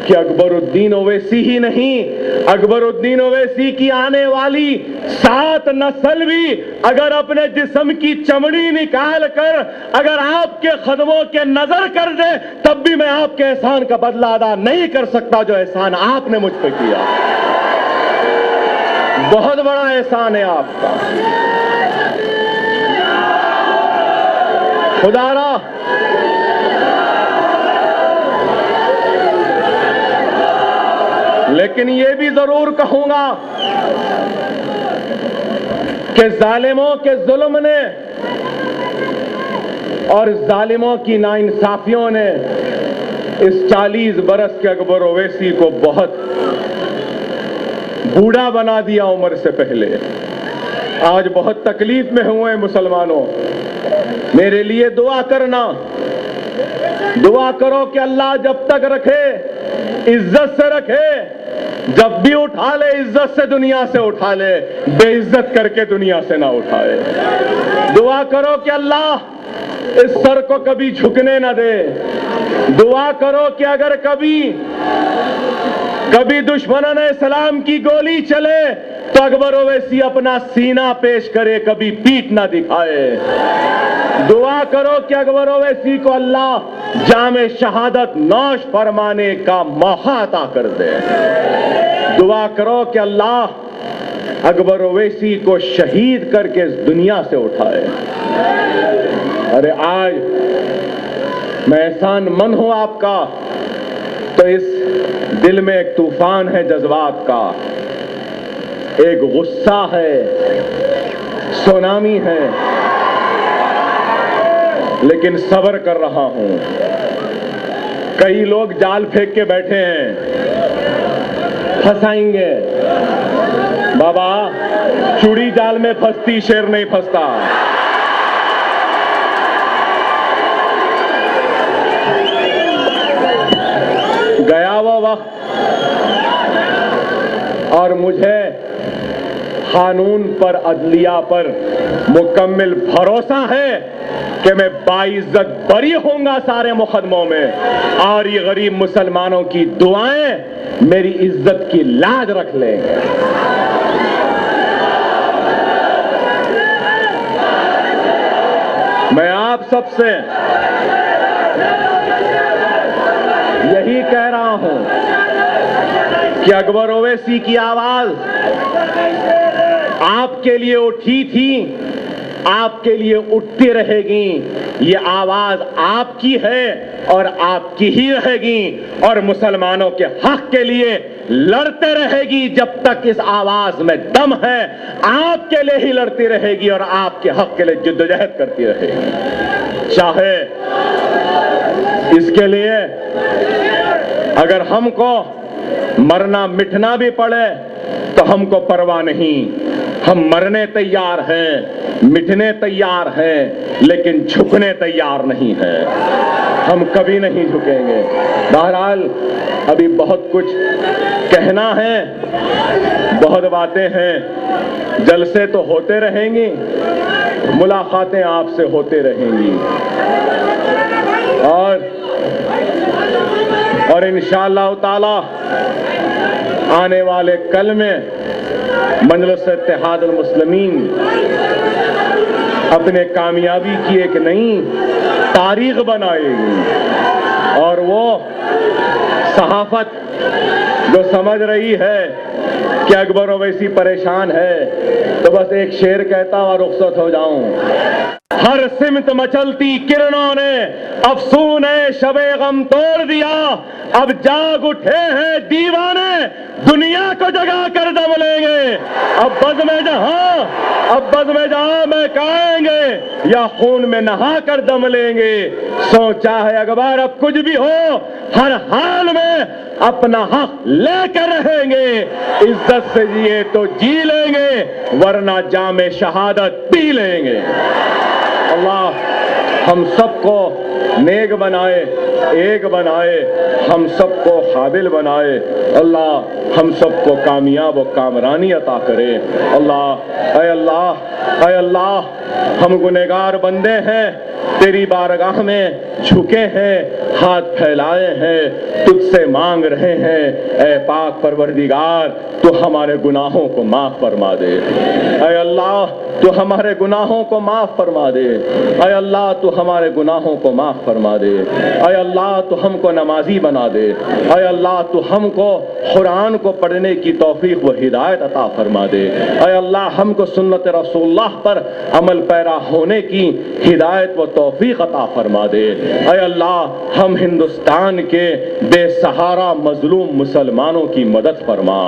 کہ اکبر الدین اویسی ہی نہیں، اکبر الدین اویسی کی آنے والی 7 نسل بھی اگر اپنے جسم کی چمڑی نکال کر اگر آپ کے قدموں کے نظر کر دے تب بھی میں آپ کے احسان کا بدلہ ادا نہیں کر سکتا جو احسان آپ نے مجھ پہ کیا۔ بہت بڑا احسان ہے آپ کا۔ خدا را لیکن یہ بھی ضرور کہوں گا کہ ظالموں کے ظلم نے اور ظالموں کی ناانصافیوں نے اس 40 برس کے اکبر اویسی کو بہت بوڑھا بنا دیا عمر سے پہلے۔ آج بہت تکلیف میں ہوئے مسلمانوں، میرے لیے دعا کرنا دعا کرو کہ اللہ جب تک رکھے عزت سے رکھے، جب بھی اٹھا لے عزت سے دنیا سے اٹھا لے، بے عزت کر کے دنیا سے نہ اٹھائے۔ دعا کرو کہ اللہ اس سر کو کبھی جھکنے نہ دے۔ دعا کرو کہ اگر کبھی دشمنان اسلام کی گولی چلے تو اکبر اویسی اپنا سینہ پیش کرے، کبھی پیٹھ نہ دکھائے۔ دعا کرو کہ اکبر اویسی کو اللہ جام شہادت نوش فرمانے کا موقع عطا کر دے۔ دعا کرو کہ اللہ اکبر اویسی کو شہید کر کے اس دنیا سے اٹھائے۔ ارے آج میں احسان مند ہوں آپ کا، تو اس دل میں ایک طوفان ہے جذبات کا، ایک غصہ ہے، سونامی ہے، لیکن صبر کر رہا ہوں۔ کئی لوگ جال پھینک کے بیٹھے ہیں، پھنسائیں گے۔ بابا چوڑی جال میں پھنستی، شیر نہیں پھنستا۔ گیا وہ وقت اور مجھے قانون پر، عدلیہ پر مکمل بھروسہ ہے کہ میں باعزت بری ہوں گا سارے مقدموں میں، اور یہ غریب مسلمانوں کی دعائیں میری عزت کی لاج رکھ لیں گے۔ میں آپ سب سے یہی کہہ رہا ہوں کہ اکبر اویسی کی آواز آپ کے لیے اٹھی تھی، آپ کے لیے اٹھتی رہے گی۔ یہ آواز آپ کی ہے اور آپ کی ہی رہے گی، اور مسلمانوں کے حق کے لیے لڑتے رہے گی جب تک اس آواز میں دم ہے۔ آپ کے لیے ہی لڑتی رہے گی اور آپ کے حق کے لیے جدوجہد کرتی رہے گی، چاہے اس کے لیے اگر ہم کو مرنا مٹنا بھی پڑے تو ہم کو پرواہ نہیں۔ ہم مرنے تیار ہیں، مٹنے تیار ہیں، لیکن جھکنے تیار نہیں ہیں۔ ہم کبھی نہیں جھکیں گے۔ بہرحال ابھی بہت کچھ کہنا ہے، بہت باتیں ہیں، جلسے تو ہوتے رہیں گی، ملاقاتیں آپ سے ہوتے رہیں گی، اور انشاءاللہ تعالی آنے والے کل میں مجلس اتحاد المسلمین اپنے کامیابی کی ایک نئی تاریخ بنائے گی، اور وہ صحافت جو سمجھ رہی ہے کہ اکبر اویسی پریشان ہے تو بس ایک شعر کہتا اور رخصت ہو جاؤں۔ ہر سمت مچلتی کرنوں نے افسون شب غم توڑ دیا، اب جاگ اٹھے ہیں دیوانے دنیا کو جگا کر دم لیں گے۔ اب بزم جہاں میں کہیں گے یا خون میں نہا کر دم لیں گے۔ سوچا ہے اکبر اب کچھ بھی ہو ہر حال میں اپنا حق لے کر رہیں گے، عزت سے جیے تو جی لیں گے ورنہ جام شہادت پی لیں گے۔ اللہ ہم سب کو نیک بنائے، ایک بنائے، ہم سب کو قابل بنائے۔ اللہ ہم سب کو کامیاب و کامرانی عطا کرے۔ اے اللہ ہم گنہگار بندے ہیں، تیری بارگاہ میں جھکے ہیں، ہاتھ پھیلائے ہیں، تجھ سے مانگ رہے ہیں، اے پاک پروردگار تو ہمارے گناہوں کو معاف فرما دے۔ اے اللہ تو ہمارے گناہوں کو معاف فرما دے۔ اے اللہ تو ہمارے گناہوں کو معاف فرما دے۔ اے اللہ تو ہم کو نمازی بنا دے۔ اے اللہ تو ہم کو قرآن کو پڑھنے کی توفیق و ہدایت عطا فرما دے۔ اے اللہ ہم کو سنت رسول اللہ پر عمل پیرا ہونے کی ہدایت و توفیق عطا فرما دے۔ اے اللہ ہم ہندوستان کے بے سہارا مظلوم مسلمانوں کی مدد فرما۔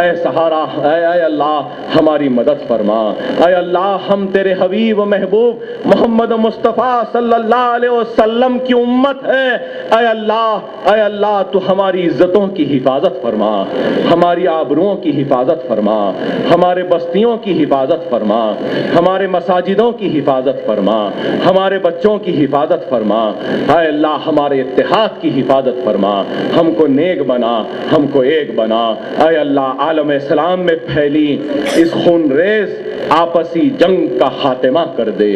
اے سہارا، اے اللہ ہماری مدد فرما۔ اے اللہ ہم تیرے حبیب و محبوب محمد مصطفیٰ صلی اللہ علیہ وسلم کی امت ہے۔ اے اللہ تو ہماری عزتوں کی حفاظت فرما، ہماری آبروؤں کی حفاظت فرما، ہمارے بستیوں کی حفاظت فرما، ہمارے مساجدوں کی حفاظت فرما، ہمارے بچوں کی حفاظت فرما۔ اے اللہ ہمارے اتحاد کی حفاظت فرما، ہم کو نیک بنا، ہم کو ایک بنا۔ اے اللہ عالم اسلام میں پھیلی اس خون ریز آپسی جنگ کا خاتمہ کر دے۔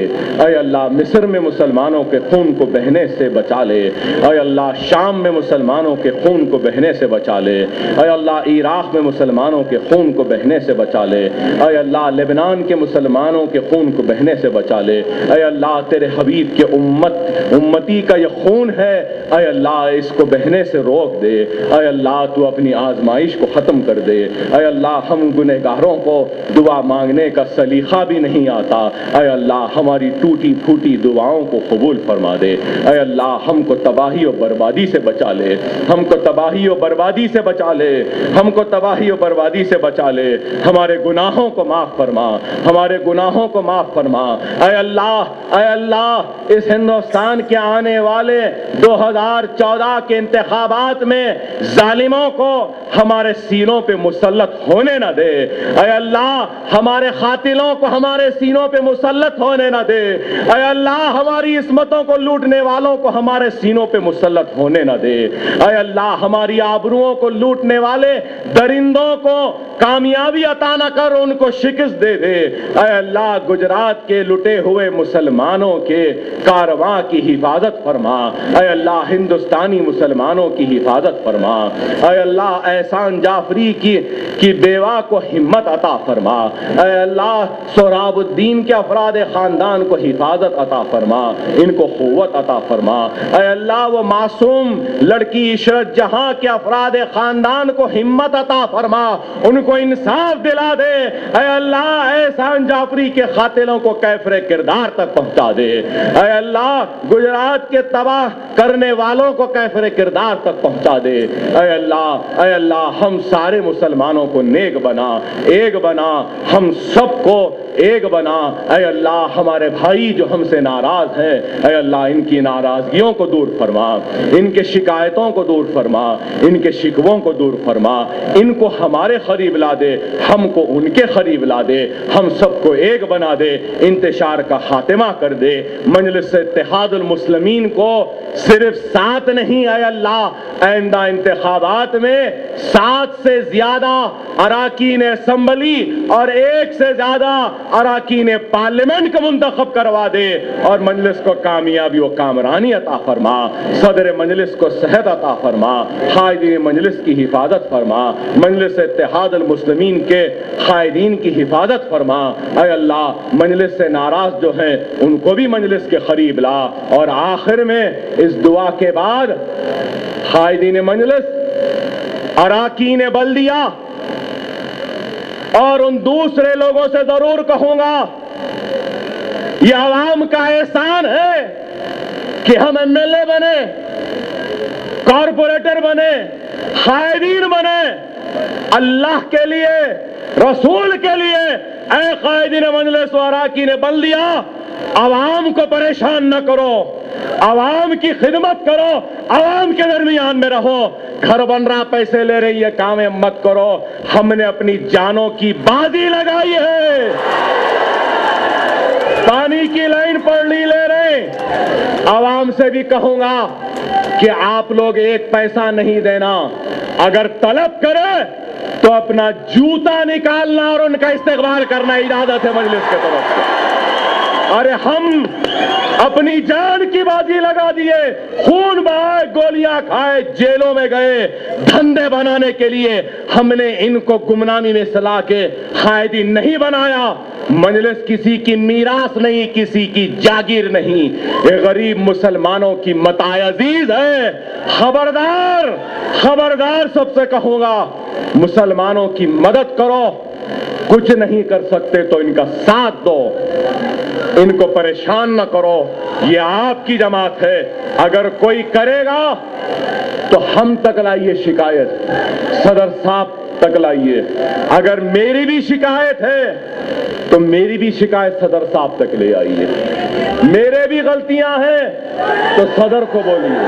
اے اللہ مصر میں مسلمانوں کے خون کو بہنے سے بچا لے۔ اے اللہ شام میں مسلمانوں کے خون کو بہنے سے بچا لے۔ اے اللہ عراق میں مسلمانوں کے خون کو بہنے سے بچا لے۔ اے اللہ لبنان کے مسلمانوں کے خون کو بہنے سے بچا لے۔ اے اللہ تیرے حبیب کے امتی کا یہ خون ہے، اے اللہ اس کو بہنے سے روک دے۔ اے اللہ تو اپنی آزمائش کو ختم کر دے۔ اے اللہ ہم گنہگاروں کو دعا مانگنے کا سلیقہ بھی نہیں آتا، اے اللہ ہماری ٹوٹی پھوٹی دعاؤں کو قبول فرما دے۔ اے اللہ ہم کو تباہی و بربادی سے بچا لے، ہم کو تباہی و بربادی سے بچا لے، ہم کو تباہی و بربادی سے بچا لے۔ ہمارے گناہوں کو معاف فرما، ہمارے گناہوں کو معاف فرما۔ اے اللہ اس ہندوستان کے آنے والے 2014 کے انتخابات میں ظالموں کو ہمارے سینوں پہ مسلط ہونے نہ دے۔ اے اللہ ہمارے قاتلوں کو ہمارے سینوں پہ مسلط ہونے نہ دے۔ اے اللہ ہماری عصمتوں کو لوٹنے والوں کو ہمارے سینوں پہ مسلط ہونے نہ دے۔ اے اللہ ہماری آبروؤں کو لوٹنے والے درندوں کو کامیابی عطا نہ کر، ان کو شکست دے دے۔ اے اللہ گجرات کے لٹے ہوئے مسلمانوں کے کارواں کی حفاظت فرما۔ اے اللہ ہندوستانی مسلمانوں کی حفاظت فرما۔ اے اللہ احسان جعفری کی بیوہ کو ہمت عطا فرما۔ اے اللہ سہراب الدین کے افراد خاندان کو حفاظت عطا فرما، ان کو قوت عطا فرما۔ اے اللہ وہ معصوم لڑکی عشرت جہاں کے افراد خاندان کو ہمت عطا فرما، ان کو انصاف دلا دے۔ اے اللہ احسان جعفری کے قاتلوں کو کیفر کردار تک پہنچا دے۔ اے اللہ گجرات کے تباہ کرنے والوں کو کیفر کردار تک پہنچا دے۔ اے اللہ ہم سارے مسلمانوں کو نیک بنا، ایک بنا، ہم سب کو ایک بنا۔ اے اللہ ہمارے بھائی جو ہم سے ناراض ہیں، اے اللہ ان کی ناراضگیوں کو دور فرما، ان کے شکایتوں کو دور فرما، ان کے شکووں کو دور فرما، ان کو ہمارے قریب لا دے، ہم کو ان کے قریب لا دے، ہم سب کو ایک بنا دے، انتشار کا خاتمہ کر دے۔ مجلس اتحاد المسلمین کو صرف 7 نہیں، اے اللہ آئندہ انتخابات میں 7 سے زیادہ اراکین اسمبلی اور 1 سے زیادہ اراکین پارلیمنٹ کو منتخب کروا دے، اور مجلس کو کامیابی و کامرانی عطا فرما، صدر مجلس کو صحت عطا فرما، قائدین مجلس کی حفاظت فرما، مجلس اتحاد المسلمین کے قائدین کی حفاظت فرما۔ اے اللہ مجلس سے ناراض جو ہیں ان کو بھی مجلس کے قریب لا، اور آخر میں اس دعا کے بعد قائدین مجلس، اراکین بلدیہ اور ان دوسرے لوگوں سے ضرور کہوں گا، یہ عوام کا احسان ہے کہ ہم ایم ایل اے بنے، کارپوریٹر بنے، قائدین بنے، اللہ کے لیے، رسول کے لیے۔ اے قائدین مجلس و اراکین بلدیہ، عوام کو پریشان نہ کرو، عوام کی خدمت کرو، عوام کے درمیان میں رہو۔ گھر بن رہا پیسے لے رہی ہے، کام مت کرو، ہم نے اپنی جانوں کی بازی لگائی ہے، پانی کی لائن پر نہیں لے رہے۔ عوام سے بھی کہوں گا کہ آپ لوگ 1 پیسہ نہیں دینا، اگر طلب کرے تو اپنا جوتا نکالنا اور ان کا استقبال کرنا اجازت ہے مجلس کے طرف سے۔ ارے ہم اپنی جان کی بازی لگا دیے، خون بہائے، گولیاں کھائے، جیلوں میں گئے، دھندے بنانے کے لیے۔ ہم نے ان کو گمنامی میں سلا کے قائدین نہیں بنایا۔ مجلس کسی کی میراث نہیں، کسی کی جاگیر نہیں، یہ غریب مسلمانوں کی متاع عزیز ہے۔ خبردار خبردار سب سے کہوں گا، مسلمانوں کی مدد کرو، کچھ نہیں کر سکتے تو ان کا ساتھ دو۔ ان کو پریشان نہ کرو، یہ آپ کی جماعت ہے، اگر کوئی کرے گا تو ہم تک لائیے شکایت، صدر صاحب تک لائیے، اگر میری بھی شکایت ہے تو میری بھی شکایت صدر صاحب تک لے آئیے، میرے بھی غلطیاں ہیں تو صدر کو بولیے،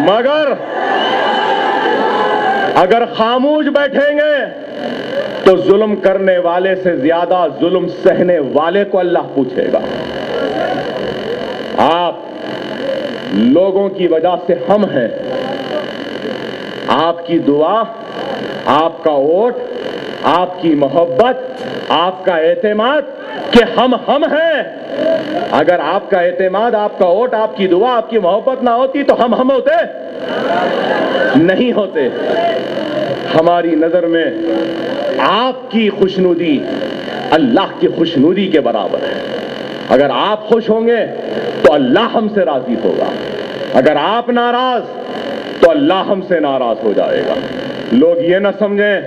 مگر اگر خاموش بیٹھیں گے تو ظلم کرنے والے سے زیادہ ظلم سہنے والے کو اللہ پوچھے گا۔ آپ لوگوں کی وجہ سے ہم ہیں، آپ کی دعا، آپ کا ووٹ، آپ کی محبت، آپ کا اعتماد کہ ہم ہیں۔ اگر آپ کا اعتماد، آپ کا ووٹ، آپ کی دعا، آپ کی محبت نہ ہوتی تو ہم ہوتے نہیں ہوتے۔ ہماری نظر میں آپ کی خوشنودی اللہ کی خوشنودی کے برابر ہے۔ اگر آپ خوش ہوں گے تو اللہ ہم سے راضی ہوگا، اگر آپ ناراض تو اللہ ہم سے ناراض ہو جائے گا۔ لوگ یہ نہ سمجھیں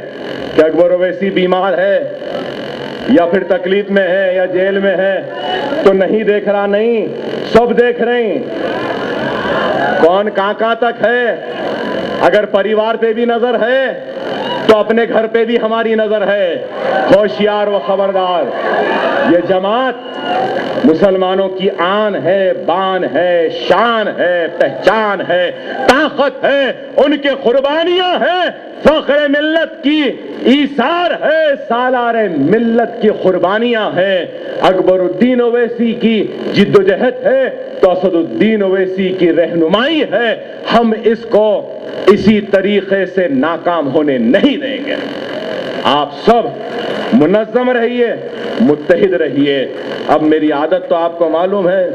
کہ اکبر اویسی بیمار ہے یا پھر تکلیف میں ہے یا جیل میں ہے تو نہیں دیکھ رہا، نہیں، سب دیکھ رہے ہیں۔ کون کہاں تک ہے؟ اگر پریوار پہ بھی نظر ہے تو اپنے گھر پہ بھی ہماری نظر ہے۔ ہوشیار و خبردار، یہ جماعت مسلمانوں کی آن ہے، بان ہے، شان ہے، پہچان ہے، طاقت ہے، ان کے قربانیاں ہیں، فخر ملت کی ایثار ہے، سالار ملت کی قربانیاں ہیں۔ اکبر الدین اویسی کی جد و جہد ہے تو اسد الدین اویسی کی رہنمائی ہے۔ ہم اس کو اسی طریقے سے ناکام ہونے نہیں دیں گے۔ آپ سب منظم رہیے، متحد رہیے۔ اب میری عادت تو آپ کو معلوم ہے،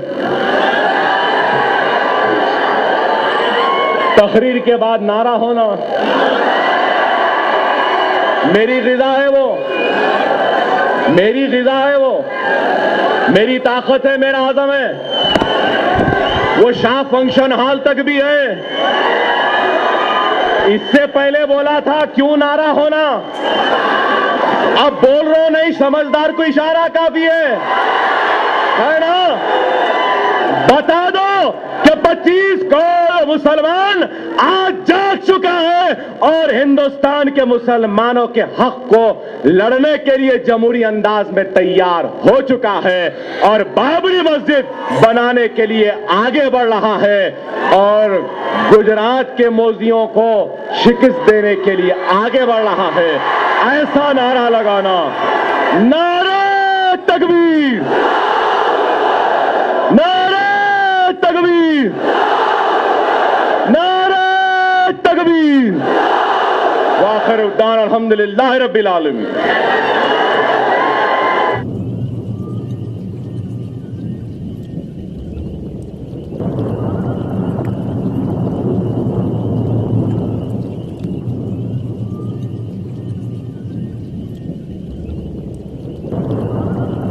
تقریر کے بعد نعرہ ہونا میری غذا ہے، وہ میری غذا ہے، وہ میری طاقت ہے، میرا عزم ہے۔ وہ شاہ فنکشن ہال تک بھی ہے۔ اس سے پہلے بولا تھا کیوں نعرہ ہونا، اب بول رہا ہوں نہیں، سمجھدار کو اشارہ کافی ہے نا؟ بتا دو کہ 25 کروڑ مسلمان آج جاگ چکا ہے اور ہندوستان کے مسلمانوں کے حق کو لڑنے کے لیے جمہوری انداز میں تیار ہو چکا ہے اور بابری مسجد بنانے کے لیے آگے بڑھ رہا ہے اور گجرات کے موذیوں کو شکست دینے کے لیے آگے بڑھ رہا ہے۔ ایسا نعرہ لگانا، نعرہ تکبیر، نعرہ تکبیر، نعرہ تکبیر، وآخر دعوانا الحمدللہ رب العالمین۔